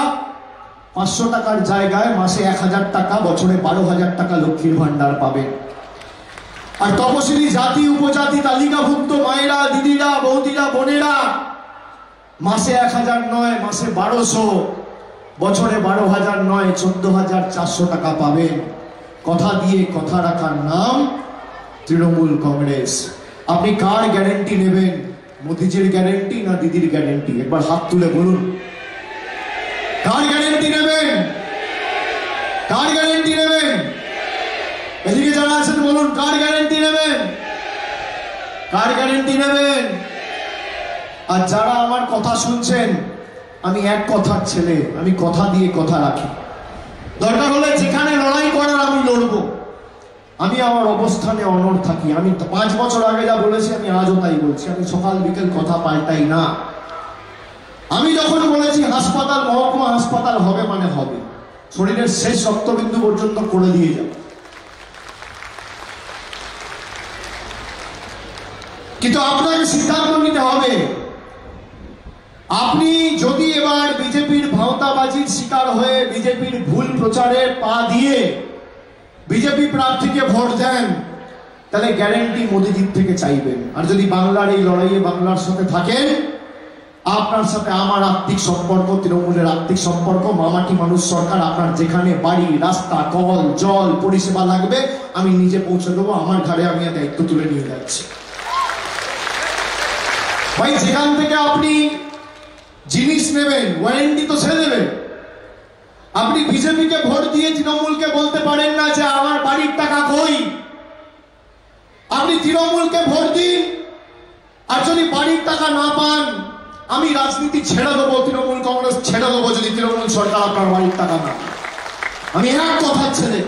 500 টাকার জায়গায় মাসে 1000 টাকা, বছরে 12,000 টাকা লক্ষ্মীর ভান্ডার পাবেন। আর তপশিলি জাতি উপজাতি তালিকাভুক্ত মায়েরা, দিদিরা, বৌদিরা, বোনেরা মাসে 1000 নয়, মাসে 1200, বছরে 12,000 নয়, 14,400 টাকা পাবেন। কথা দিয়ে কথা রাখার নাম তৃণমূল কংগ্রেস। আপনি কার গ্যারেন্টি নেবেন? মোদিজির গ্যারেন্টি না দিদির গ্যারেন্টি? একবার হাত তুলে বলুন, কার গ্যারেন্টি নেবেন? কার গ্যারেন্টি নেবেন? এদিকে যারা আছেন বলুন, কার গ্যারেন্টি নেবেন? কার গ্যারেন্টি নেবেন? আর যারা আমার কথা শুনছেন, আমি এক কথার ছেলে, আমি কথা দিয়ে কথা রাখি। দরকার হলে যেখানে লড়াই করার আমি লড়বো। আমি আমার অবস্থানে অনড় থাকি। আমি 5 বছর আগে যা বলেছি আমি আজও তাই বলছি। আমি সকাল বিকেল কথা পাল্টাই না। আমি যখন বলেছি হাসপাতাল, মহকুমা হাসপাতাল হবে মানে হবে, শরীরের শেষ রক্তবিন্দু পর্যন্ত করে দিয়ে যাব। কিন্তু আপনাকে সিদ্ধান্ত নিতে হবে। আপনি যদি এবার বিজেপির ভাওতাবাজির শিকার হয়ে বিজেপির ভুল প্রচারে পা দিয়ে বিজেপি প্রার্থীকে ভোট দেন, তাহলে গ্যারেন্টি মোদিজির থেকে চাইবেন। আর যদি বাংলার এই লড়াইয়ে বাংলার সাথে থাকেন, আপনার সাথে আমার আর্থিক সম্পর্ক, তৃণমূলের আর্থিক সম্পর্ক, মামাটি মানুষ সরকার, আপনার যেখানে বাড়ি, রাস্তা, কল, জল পরিষেবা লাগবে আমি নিজে পৌঁছে দেবো। আমার ঘরে আমি দায়িত্ব তুলে নিয়ে যাচ্ছি। ভাই, যেখান থেকে আপনি জিনিস নেবেন, ওয়ারেন্টি তো ছেড়ে দেবেন। আপনি বিজেপিকে ভোট দিয়ে তৃণমূলকে বলতে পারেন না যে আমার বাড়ির টাকা কই। আপনি তৃণমূলকে ভোট দিন, আর যদি বাড়ির টাকা না পান আমি রাজনীতি ছেড়ে দেবো, তৃণমূল কংগ্রেস ছেড়ে দেবো যদি তৃণমূল সরকার আপনার বাড়ির টাকা না। আমি এক কথা ছেড়ে,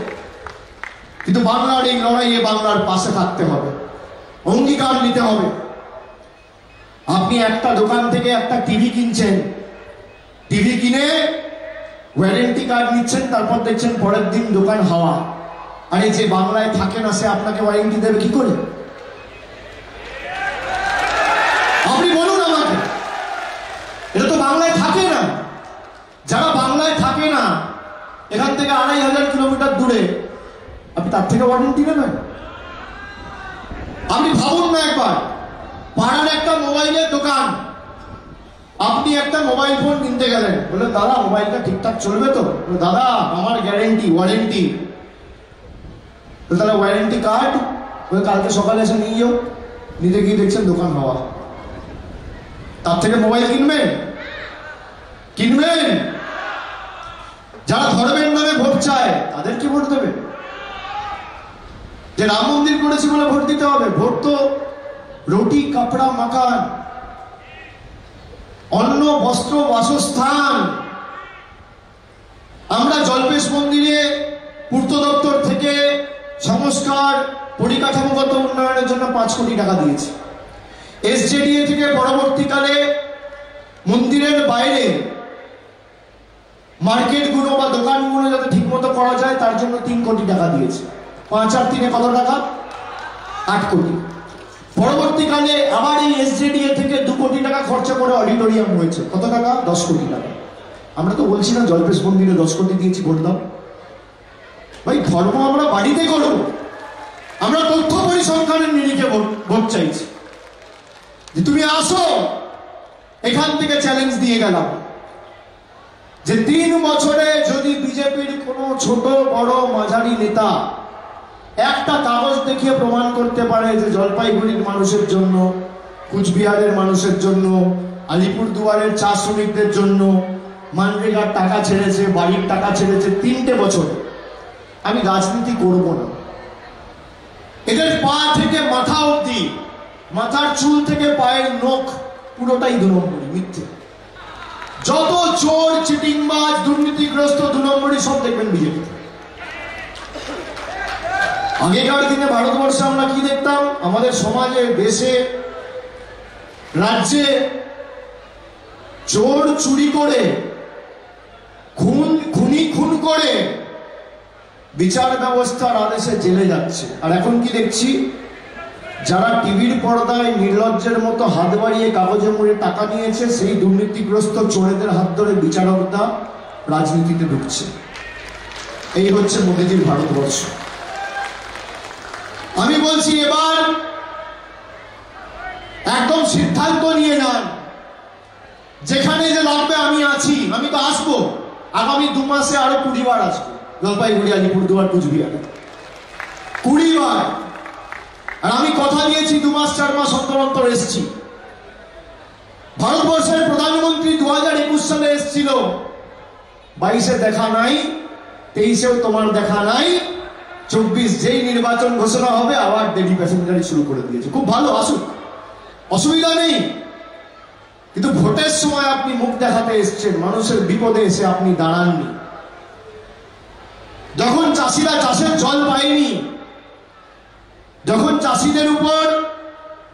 কিন্তু বাংলার এই লড়াইয়ে বাংলার পাশে থাকতে হবে, অঙ্গীকার নিতে হবে। আপনি একটা দোকান থেকে একটা টিভি কিনছেন, টিভি কিনে ওয়ারেন্টি কার্ড নিচ্ছেন, তারপর দেখছেন পরের দিন দোকান হাওয়া। আরে যে বাংলায় থাকে না সে আপনাকে ওয়ারেন্টি দেবে কি করে? আপনি বলুন আমাকে, এটা তো বাংলায় থাকে না। যারা বাংলায় থাকে না, এখান থেকে 2500 কিলোমিটার দূরে, আপনি তার থেকে ওয়ারেন্টি নেবেন? আপনি ভাবুন না একবার, পাড়ার একটা মোবাইলের দোকান, আপনি একটা মোবাইল ফোন কিনতে গেলেন, বলে দাদা মোবাইলটা ঠিকঠাক চলবে তো? দাদা আমার গ্যারেন্টি, ওয়ারেন্টি। তাহলে ওয়ারেন্টি কার্ড কালকে সকালে এসে নিয়ে যাও। নিতে গিয়ে দেখছেন দোকান হাওয়া। তার থেকে মোবাইল কিনবেন? কিনবেন? যারা ধর্মের নামে ভোট চায় তাদেরকে ভোট দেবে? যে রাম মন্দির করেছি বলে ভোট দিতে হবে? ভোট তো রুটি, কাপড়া, মাকান, অন্ন, বস্ত্র, বাসস্থান। আমরা জল্পেশ মন্দিরে পূর্ত দপ্তর থেকে সংস্কার, পরিকাঠামোগত উন্নয়নের জন্য 5 কোটি টাকা দিয়েছি। এসজেডিএ থেকে পরবর্তীকালে মন্দিরের বাইরে মার্কেটগুলো বা দোকানগুলো যাতে ঠিক মতো করা যায় তার জন্য 3 কোটি টাকা দিয়েছে। 5 আর 3 কত টাকা? 8 কোটি। পরবর্তীকালে আবার এই এসজেডিএ থেকে 2 কোটি টাকা খরচা করে অডিটোরিয়াম হয়েছে। কত টাকা? 10 কোটি টাকা। আমরা তো বলছি না জল্পেশ মন্দিরে 10 কোটি দিয়েছি, ভোট দাও। ভাই, ধর্ম আমরা বাড়িতে করব। আমরা তথ্য পরিসংখ্যানের নিরিখে ভোট চাইছি। যে তুমি আসো, এখান থেকে চ্যালেঞ্জ দিয়ে গেলাম যে 3 বছরে যদি বিজেপির কোনো ছোট বড় মাঝারি নেতা একটা কাগজ দেখিয়ে প্রমাণ করতে পারে যে জলপাইগুড়ির মানুষের জন্য, কুচবিহারের মানুষের জন্য, আলিপুরদুয়ারের চা শ্রমিকদের জন্য মানরেগার টাকা ছেড়েছে, বাড়ির টাকা ছেড়েছে 3টে বছরে, আমি রাজনীতি করব না। এদের পা থেকে মাথা অবধি, মাথার চুল থেকে পায়ের নখ পুরোটাই 2 নম্বরই, মিথ্যে। যত চোর, চিটিংবাজ, দুর্নীতিগ্রস্ত 2 নম্বরই সব দেখবেন বিজেপি। আগেকার দিনে ভারতবর্ষে আমরা কি দেখতাম? আমাদের সমাজে, দেশে, রাজ্যে চোর চুরি করে, খুন করে বিচার ব্যবস্থার আদেশে জেলে যাচ্ছে। আর এখন কি দেখছি? যারা টিভির পর্দায় নির্লজ্জের মতো হাত বাড়িয়ে কাগজে মুড়ে টাকা নিয়েছে, সেই দুর্নীতিগ্রস্ত চোরেদের হাত ধরে বিচারকরা রাজনীতিতে ঢুকছে। এই হচ্ছে মোদিজির ভারতবর্ষ। আমি বলছি এবার একদম সিদ্ধান্ত নিয়ে যান, যেখানে যে লাগবে আমি আছি। আমি তো আসবো, আগামী 2 মাসে আরো 20 বার আসবো জলপাইগুড়ি, আলিপুরদুয়ার, কুচবিহারে 20 বার। আর আমি কথা দিয়েছি 2 মাস 4 মাস অন্তর অন্তর এসছি। ভারতবর্ষের প্রধানমন্ত্রী 2021 সালে এসছিল, 22-এ দেখা নাই, 23-এও তোমার দেখা নাই, 24 যেই নির্বাচন ঘোষণা হবে আবার ডেলি প্যাসেঞ্জারি শুরু করে দিয়েছে। খুব ভালো, আসুক, অসুবিধা নেই। কিন্তু ভোটের সময় আপনি মুখ দেখাতে এসছেন, মানুষের বিপদে এসে আপনি দাঁড়াননি। যখন চাষিরা চাষের জল পায়নি, যখন চাষিদের উপর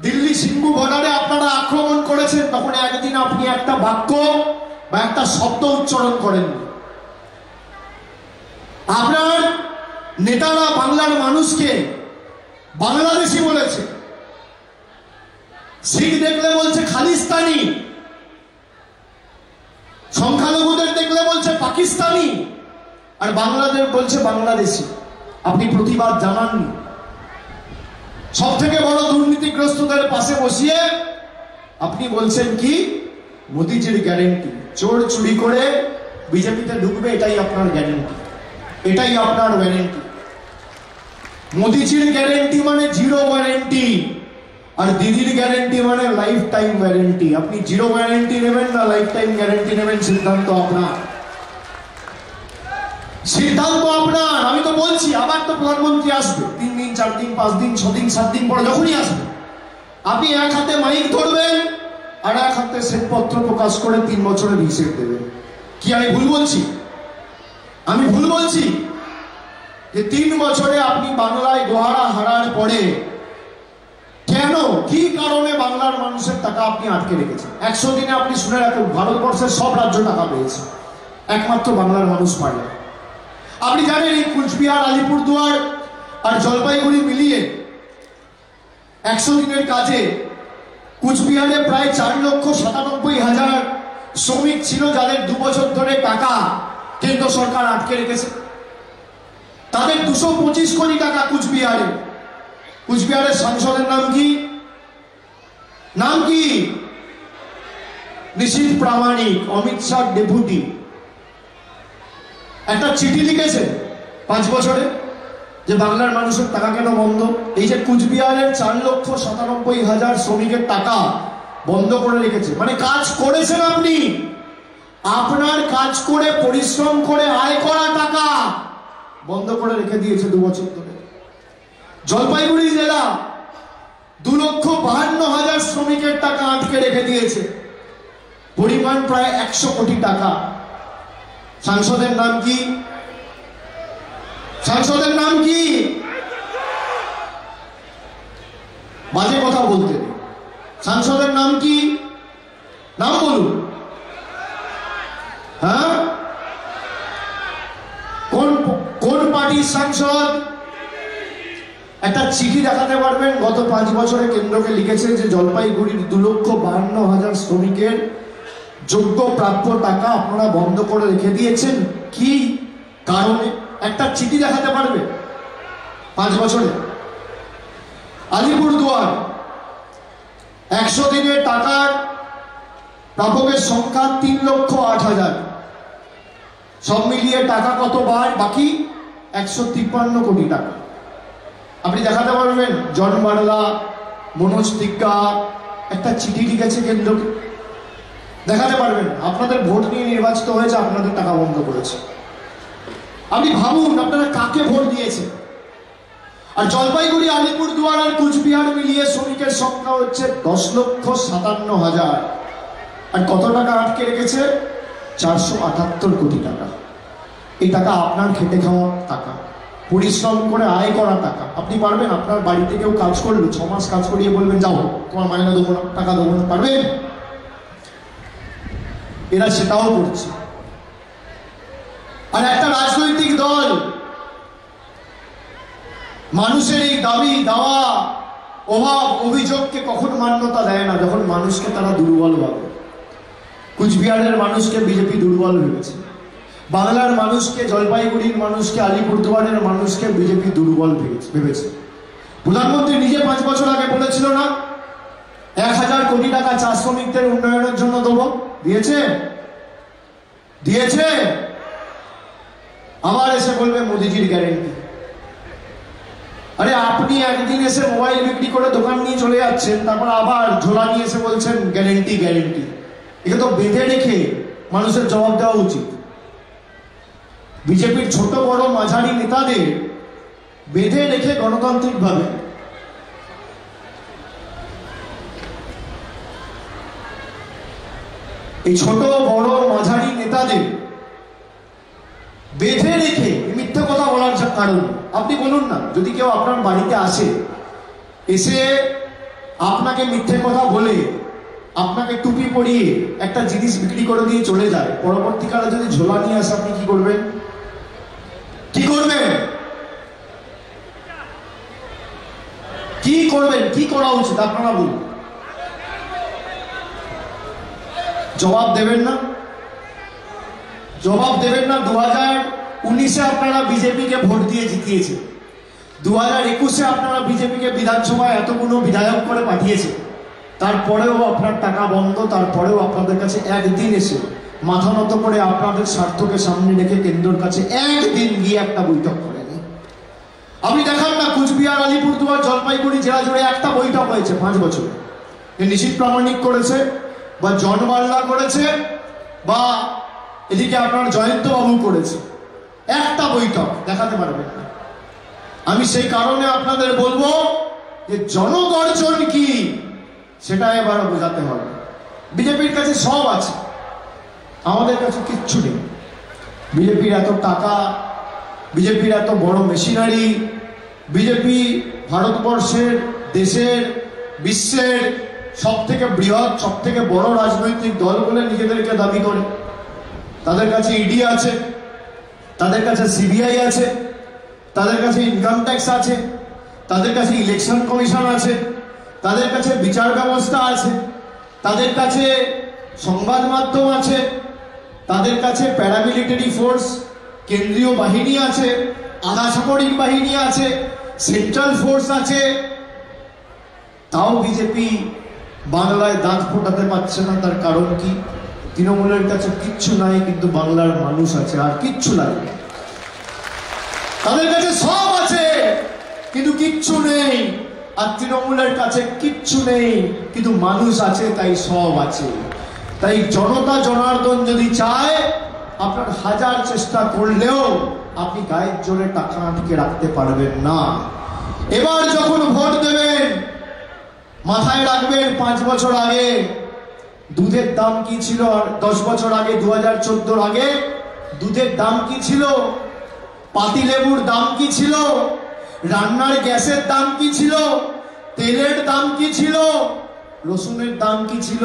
দিল্লি সিঙ্গু বর্ডারে আপনারা আক্রমণ করেছেন, তখন একদিন আপনি একটা বাক্য বা একটা শব্দ উচ্চারণ করেননি। আপনার নেতারা বাংলার মানুষকে বাংলাদেশি বলেছে, শিখ দেখলে বলছে খালিস্তানি, সংখ্যালঘুদের দেখলে বলছে পাকিস্তানি, আর বাংলাদেশ বলছে বাংলাদেশি। আপনি প্রতিবাদ জানাননি। সব থেকে বড় দুর্নীতিগ্রস্তদের পাশে বসিয়ে আপনি বলছেন কি? মোদিজির গ্যারেন্টি, চোর চুরি করে বিজেপিতে ঢুকবে, এটাই আপনার গ্যারেন্টি, এটাই আপনার ওয়ারেন্টি। মোদিজির গ্যারেন্টি মানে 0 ওয়ারেন্টি, আর দিদির গ্যারেন্টি মানে লাইফ টাইম ওয়ারেন্টি। আপনি 0 ওয়ারেন্টি নেবেন না লাইফ টাইম গ্যারেন্টি নেবেন, সিদ্ধান্ত আপনার, সিদ্ধান্ত আপনার। আমি তো বলছি আবার তো প্রধানমন্ত্রী আসবে 3 দিন 4 দিন 5 দিন 6 দিন 7 দিন পরে, যখনই আসবে আপনি এক হাতে মাইক ধরবেন আর এক হাতে শ্বেতপত্র প্রকাশ করে 3 বছরের হিসেব দেবেন। কি আমি ভুল বলছি? আমি ভুল বলছি যে 3 বছরে আপনি বাংলায় গোহারা হারার পরে কেন, কি কারণে বাংলার মানুষের টাকা আপনি আটকে রেখেছেন? 100 দিনে আপনি শুনে রাখুন, ভারতবর্ষের সব রাজ্য টাকা পেয়েছে, একমাত্র বাংলার মানুষ পায়নি। আপনি জানেন এই কুচবিহার, আলিপুরদুয়ার আর জলপাইগুড়ি মিলিয়ে 100 দিনের কাজে কুচবিহারে প্রায় 4,97,000 শ্রমিক ছিল, যাদের 2 বছর ধরে টাকা কেন্দ্র সরকার আটকে রেখেছে। তাদের 225 কোটি টাকা কুচবিহারে। কুচবিহারের সাংসদের নাম কি? নাম কি? নিশীথ প্রামাণিক, অমিত শাহ ডেপুটি। একটা চিঠি লিখেছে 5 বছরে যে বাংলার মানুষের টাকা কেন বন্ধ। এই যে কুচবিহারের 4,97,000 শ্রমিকের টাকা বন্ধ করে রেখেছে, মানে কাজ করেছেন আপনি, আপনার কাজ করে পরিশ্রম করে আয় করা টাকা বন্ধ করে রেখে দিয়েছে 2 বছর ধরে। জলপাইগুড়ি জেলা 2,52,000 শ্রমিকের টাকা আটকে রেখে দিয়েছে, পরিমাণ প্রায় 100 কোটি টাকা। সাংসদের নাম কি? সাংসদের নাম কি? বাজে কথা বলতে। সাংসদের নাম কি? নাম বলুন। হ্যাঁ, কোন পার্টির সাংসদ? একটা চিঠি দেখাতে পারবেন গত 5 বছরে কেন্দ্রকে লিখেছে যে জলপাইগুড়ির 2,52,000 শ্রমিকের যোগ্য প্রাপ্য টাকা আপনারা বন্ধ করে রেখে দিয়েছেন, কি কারণে? একটা চিঠি দেখাতে পারবে 5 বছরে? আলিপুরদুয়ার 100 দিনের টাকার প্রাপকের সংখ্যা 3,08,000, সব মিলিয়ে টাকা কত বাকি? 153 কোটি টাকা। আপনি দেখাতে পারবেন? জন বার্লা, মনোজ তিগ্গা একটা চিঠি লিখেছে কেন্দ্রকে, দেখাতে পারবেন? আপনাদের ভোট নিয়ে নির্বাচিত হয়েছে, আপনাদের টাকা বন্ধ করেছে। আপনি ভাবুন আপনারা কাকে ভোট দিয়েছে। আর জলপাইগুড়ি, আলিপুরদুয়ার আর কুচবিহার মিলিয়ে শ্রমিকের সংখ্যা হচ্ছে 10,57,000। আর কত টাকা আটকে রেখেছে? 478 কোটি টাকা। এই টাকা আপনার খেটে খাওয়া টাকা, পরিশ্রম করে আয় করা টাকা। আপনি পারবেন? আপনার বাড়িতে কেউ কাজ করলো, 6 মাস কাজ করিয়ে বলবেন যাও তোমার মাইনা দেবো না, টাকা দেবো না, পারবেন? এরা সেটাও করছে। আর একটা রাজনৈতিক দল মানুষের এই দাবি দাওয়া অভাব অভিযোগকে কখন মান্যতা দেয় না? যখন মানুষকে তারা দুর্বল ভাবে। কুচবিহারের মানুষকে বিজেপি দুর্বল ভেবেছে, বাংলার মানুষকে, জলপাইগুড়ির মানুষকে, আলিপুরদুয়ারের মানুষকে বিজেপি দুর্বল ভেবেছে। প্রধানমন্ত্রী নিজে 5 বছর আগে বলেছিল না 1000 কোটি টাকা চা শ্রমিকদের উন্নয়নের জন্য দেবো, দিয়েছে? দিয়েছে? আবার এসে বলবে মোদিজির গ্যারেন্টি। আরে আপনি একদিন এসে মোবাইল বিক্রি করে দোকান নিয়ে চলে যাচ্ছেন, তারপর আবার ঝোলা নিয়ে এসে বলছেন গ্যারেন্টি গ্যারেন্টি। একে তো বেঁধে রেখে মানুষের জবাব দেওয়া উচিত। বিজেপির ছোট বড় মাঝারি নেতাদের বেঁধে রেখে গণতান্ত্রিক ভাবে এই ছোট বড় মাঝারি নেতাদের বেঁধে রেখে মিথ্যে কথা বলার কারণ। আপনি বলুন না, যদি কেউ আপনার বাড়িতে আসে, এসে আপনাকে মিথ্যে কথা বলে আপনাকে টুপি পরিয়ে একটা জিনিস বিক্রি করে দিয়ে চলে যায়, পরবর্তীকালে যদি ঝোলা নিয়ে আসে, আপনি কি করবেন? কি করবেন? কি করবেন? কি করা উচিত আপনারা বলুন? জবাব দেবেন না? জবাব দেবেন না? 2019-এ আপনারা বিজেপিকে ভোট দিয়ে জিতিয়েছে, 2021-এ আপনারা বিজেপিকে বিধানসভায় এতগুলো বিধায়ক করে পাঠিয়েছে, তারপরেও আপনার টাকা বন্ধ। তারপরেও আপনাদের কাছে একদিন এসে মাথা নত করে আপনাদের স্বার্থকে সামনে রেখে কেন্দ্রের কাছে একদিন গিয়ে একটা বৈঠক করেনি। আপনি দেখান না কুচবিহার, আলিপুরদুয়ার, জলপাইগুড়ি জেলা জুড়ে একটা বৈঠক হয়েছে 5 বছরে। নিশীথ প্রামাণিক করেছে, বা জন বার্লা করেছে, বা এদিকে আপনার জয়ন্ত বাবু করেছে, একটা বৈঠক দেখাতে পারবেন না। আমি সেই কারণে আপনাদের বলবো যে জনগর্জন কি সেটা এবার বোঝাতে হবে। বিজেপির কাছে সব আছে, আমাদের কাছে কিচ্ছু নেই। বিজেপির এত টাকা, বিজেপির এত বড় মেশিনারি, বিজেপি ভারতবর্ষের, দেশের, বিশ্বের সব থেকে বৃহৎ, সব থেকে বড় রাজনৈতিক দল বলে নিজেদেরকে দাবি করে। তাদের কাছে ইডি আছে, তাদের কাছে সিবিআই আছে, তাদের কাছে ইনকাম ট্যাক্স আছে, তাদের কাছে ইলেকশন কমিশন আছে, তাদের কাছে বিচার ব্যবস্থা আছে, তাদের কাছে সংবাদ মাধ্যম আছে, তাদের কাছে প্যারামিলিটারি ফোর্স, কেন্দ্রীয় বাহিনী আছে, আধা সামরিক বাহিনী আছে, সেন্ট্রাল ফোর্স আছে। তাও বিজেপি বাংলায় দাঁত ফোটাতে পারছে না। তার কারণ কি? তৃণমূলের কাছে কিচ্ছু নাই, কিন্তু বাংলার মানুষ আছে, আর কিচ্ছু লাগবে। তাদের কাছে সব আছে কিন্তু কিচ্ছু নেই, আর তৃণমূলের কাছে কিচ্ছু নেই কিন্তু মানুষ আছে, তাই সব আছে। তাই জনতা জনার্দন যদি চায়, আপনার 1000 চেষ্টা করলেও আপনি গায়ের জোরে টাকা আটকে রাখতে পারবেন না। এবার যখন ভোট দেবেন, মাথায় রাখবেন 5 বছর আগে দুধের দাম কি ছিল, আর 10 বছর আগে 2014 আগে দুধের দাম কি ছিল, পাতিলেবুর দাম কি ছিল, রান্নার গ্যাসের দাম কি ছিল, তেলের দাম কি ছিল, রসুনের দাম কি ছিল,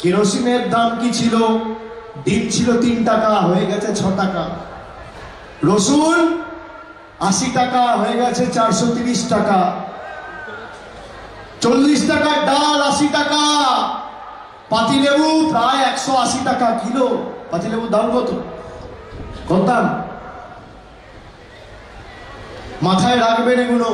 কেরোসিনের দাম কি ছিল। ডিম ছিল 3 টাকা, হয়ে গেছে 6 টাকা। রসুন 80 টাকা, হয়ে গেছে 430 টাকা। 40 টাকার ডাল 80 টাকা। পাতিলেবু প্রায় 180 টাকা কিলো। পাতিলেবুর দাম কত? কত দাম? মাথায় রাখবেন এগুলো।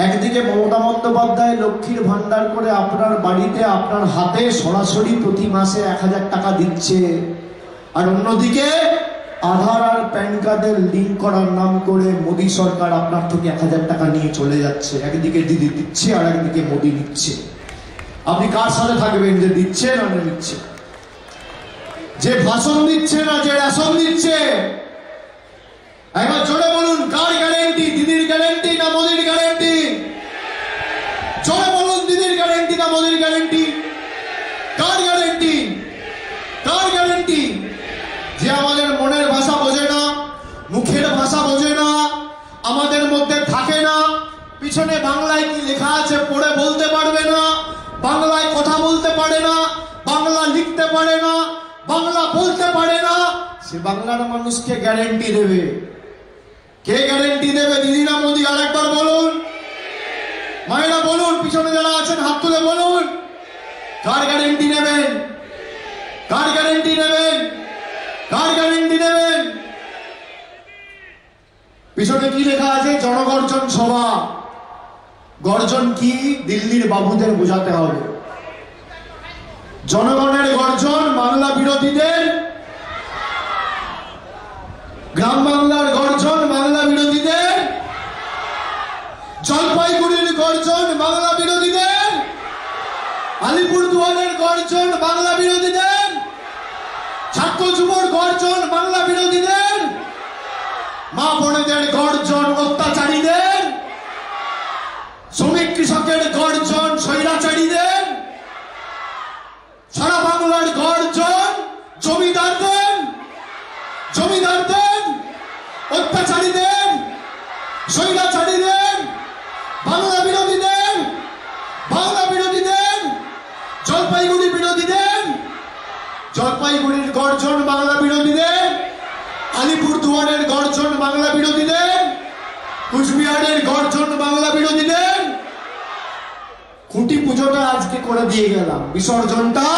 একদিকে মমতা বন্দ্যোপাধ্যায় লক্ষ্মীর ভান্ডার করে আপনার বাড়িতে, আপনার হাতে সরাসরি প্রতি মাসে 1000 টাকা দিচ্ছে, আর অন্যদিকে আধার আর প্যান কার্ডের লিঙ্ক করার নাম করে মোদী সরকার আপনার থেকে 1000 টাকা নিয়ে চলে যাচ্ছে। একদিকে দিদি দিচ্ছে, আর একদিকে মোদী নিচ্ছে। আপনি কার সাথে থাকবেন, যে দিচ্ছে না নিচ্ছে? যে ভাষণ দিচ্ছে না যে রেশন দিচ্ছে? একবার জোরে বলুন, কার গ্যারেন্টি? দিদির গ্যারেন্টি না মোদির গ্যারেন্টি? জোরে বলুন, দিদির গ্যারেন্টি না মোদির গ্যারেন্টি? কার গ্যারেন্টি? কার গ্যারেন্টি? যে আমাদের মনের ভাষা বোঝে না, মুখের ভাষা বোঝে না, বাংলায় কি লেখা আছে পড়ে বলতে পারবে না, বাংলায় কথা বলতে পারে না, বাংলা লিখতে পারে না, বাংলা বলতে পারে না, সে বাংলার মানুষকে গ্যারেন্টি দেবে? কে গ্যারেন্টি দেবে? দিদিরা, মোদী? আরেকবার বলুন, মায়েরা বলুন, পিছনে যারা আছেন হাত তুলে বলুন, কার গ্যারেন্টি নেবেন? কার গ্যারেন্টি নেবেন? কার গ্যারেন্টি নেবেন? পিছনে কি লেখা আছে? জনগর্জন সভা। গর্জন কি? দিল্লির বাবুদের বোঝাতে হবে। জনগণের গর্জন বাংলা বিরোধীদের, গ্রাম বাংলার গর্জন বাংলা বিরোধীদের, জলপাইগুড়ির গর্জন বাংলা বিরোধীদের, আলিপুরদুয়ারের গর্জন বাংলা বিরোধীদের, ছাত্র যুবর গর্জন বাংলা বিরোধীদের, মা বোনেদের গর্জন অত্যাচারীদের, শ্রমিক কৃষকের গর্জন স্বৈরাচারীদের, সারা বাংলার গর্জন জমিদারদের, অত্যাচারীদের, স্বৈরাচারীদের, বাংলা বিরোধীদের, জলপাইগুড়ি বিরোধীদের, জলপাইগুড়ির গর্জন বাংলা বিরোধীদের, আলিপুরদুয়ারের গর্জন বাংলা বিরোধীদের, কুচবিহারের গর্জন বাংলা বিরোধীদের। খুঁটি পুজোটা আজকে করে দিয়ে গেলাম, বিসর্জনটা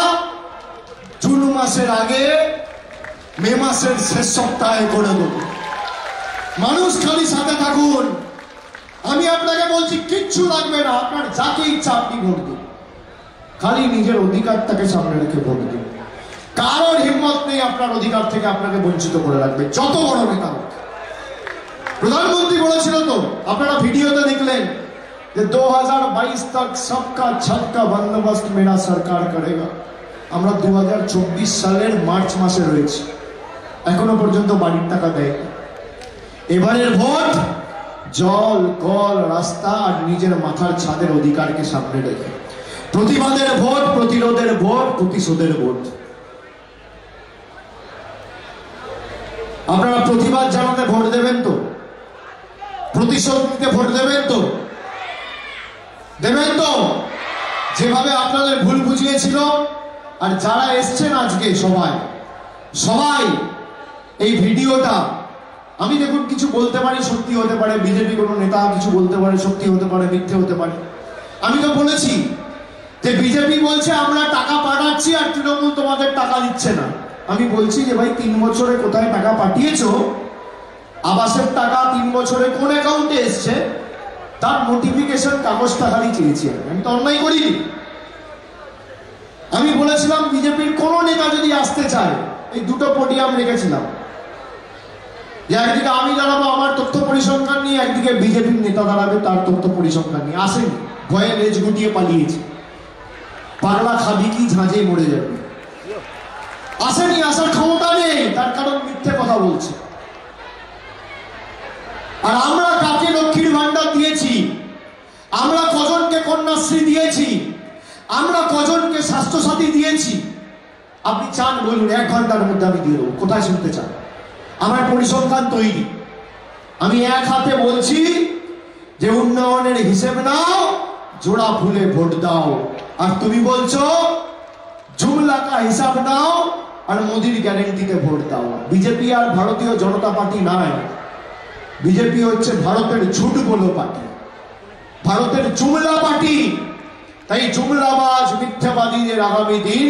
জুন মাসের আগে মে মাসের শেষ সপ্তাহে করে দেবো। মানুষ খালি সাথে থাকুন। আমি আপনাকে বলছি, কিচ্ছু লাগবে না, আপনার যাকে ইচ্ছা আপনি ভোট দিন, খালি নিজের অধিকারটাকে সামনে রেখে ভোট দিন। কারোর হিম্মত নেই আপনার অধিকার থেকে আপনাকে বঞ্চিত করে রাখবে, যত বড় নেতা হোক। প্রধানমন্ত্রী বলেছিল তো, আপনারা ভিডিওতে দেখলেন যে 2022 तक सबका छत का बंदोबस्त मेरा सरकार करेगा। আমরা 2024 সালের মার্চ মাসে রয়েছি, এখনো পর্যন্ত বাড়ির টাকা দেয়। এবারের ভোট জল, কল, রাস্তা আর নিজের মাথার ছাদের অধিকারকে সামনে রেখে। প্রতিবাদের ভোট, প্রতিরোধের ভোট, প্রতিশোধের ভোট। আপনারা প্রতিবাদ জানাতে ভোট দেবেন তো? প্রতিশোধ নিতে ভোট দেবেন তো? দেবেন তো? যেভাবে আপনাদের ভুল বুঝিয়েছিল, আর যারা এসছেন আজকে সবাই এই ভিডিওটা, আমি দেখুন কিছু বলতে পারি, সত্যি হতে পারে, বিজেপি কোনো নেতা কিছু বলতে পারে, সত্যি হতে পারে, মিথ্যে হতে পারে। আমি তো বলেছি যে বিজেপি বলছে আমরা টাকা পাঠাচ্ছি আর তৃণমূল তোমাদের টাকা দিচ্ছে না। আমি বলছি যে ভাই 3 বছরে কোথায় টাকা পাঠিয়েছো? আবাসের টাকা 3 বছরে কোন অ্যাকাউন্টে এসছে তার নোটিফিকেশন কাগজটা খালি চেয়েছি। আমি তো অন্যায় করিনি। আমি বলেছিলাম বিজেপির কোন নেতা যদি আসতে চায়, এই দুটো পোডিয়াম রেখেছিলাম, যে একদিকে আমি দাঁড়াবো আমার তথ্য পরিসংখ্যান নিয়ে, একদিকে বিজেপির নেতা দাঁড়াবে তার তথ্য পরিসংখ্যান নিয়ে। আসেনি, ভয়ে লেজ গুটিয়ে পালিয়েছে। পাগলা খাবি কি, ঝাঁঝে মরে যাবে। আসেনি, আসার ক্ষমতা নেই, তার কারণ মিথ্যে কথা বলছে। আর আমরা কাকে লক্ষ্মীর ভান্ডার দিয়েছি, আমরা কজনকে কন্যাশ্রী দিয়েছি, আমরা কজনকে স্বাস্থ্যসাথী দিয়েছি, আপনি চান বলুন, 1 ঘন্টার মধ্যে আমি দিয়ে দেবো। কোথায় শুনতে চান? আমার পরিসংখ্যান তৈরি। আমি এক হাতে বলছি যে উন্নয়নের হিসেব নাও, জোড়া ফুলে ভোট দাও। আর তুমি বলছো জুমলা কা হিসাব নাও আর মোদির গ্যারেন্টিতে ভোট দাও। বিজেপি আর ভারতীয় জনতা পার্টি নাই, বিজেপি হচ্ছে ভারতের ঝুট বলো পার্টি, ভারতের জুমলা পার্টি। তাই জুমলাবাজ মিথ্যাবাদীদের আগামী দিন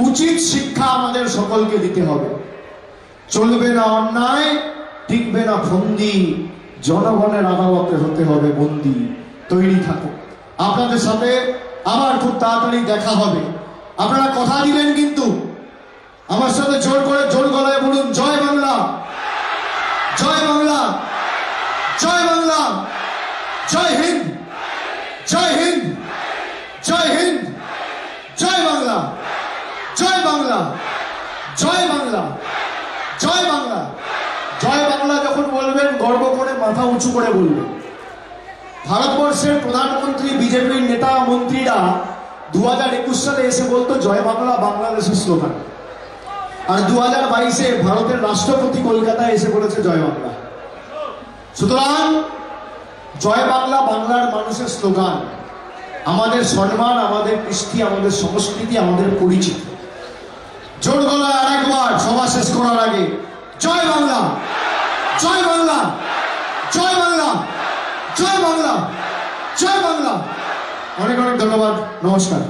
উচিত শিক্ষা আমাদের সকলকে দিতে হবে। চলবে না অন্যায়, টিকবে না ফন্দি, জনগণের আদালতে হতে হবে বন্দি। তৈরি থাকুন। আপনাদের সাথে আবার খুব তাড়াতাড়ি দেখা হবে। আপনারা কথা দিলেন কিন্তু, আমার সাথে জোর করে জোর গলায় বলুন, জয় বাংলা, জয় বাংলা, জয় বাংলা, জয় হিন্দ, জয় হিন্দ, জয় হিন্দ, জয় বাংলা, জয় বাংলা, জয় বাংলা, জয় বাংলা। জয় বাংলা যখন বলবেন গর্ব করে মাথা উঁচু করে বলবেন। ভারতবর্ষের প্রধানমন্ত্রী, বিজেপির নেতা মন্ত্রীরা 2021 সালে এসে বলতো জয় বাংলা বাংলাদেশের স্লোগান, আর 2022-এ ভারতের রাষ্ট্রপতি কলকাতায় এসে বলেছে জয় বাংলা। সুতরাং জয় বাংলা বাংলার মানুষের স্লোগান, আমাদের সম্মান, আমাদের কৃষ্টি, আমাদের সংস্কৃতি, আমাদের পরিচিতি। জোর গলায় আরেকবার সভা শেষ করার আগে জয় বাংলা, জয় বাংলা, জয় বাংলা, জয় বাংলা, জয় বাংলা। অনেক অনেক ধন্যবাদ, নমস্কার।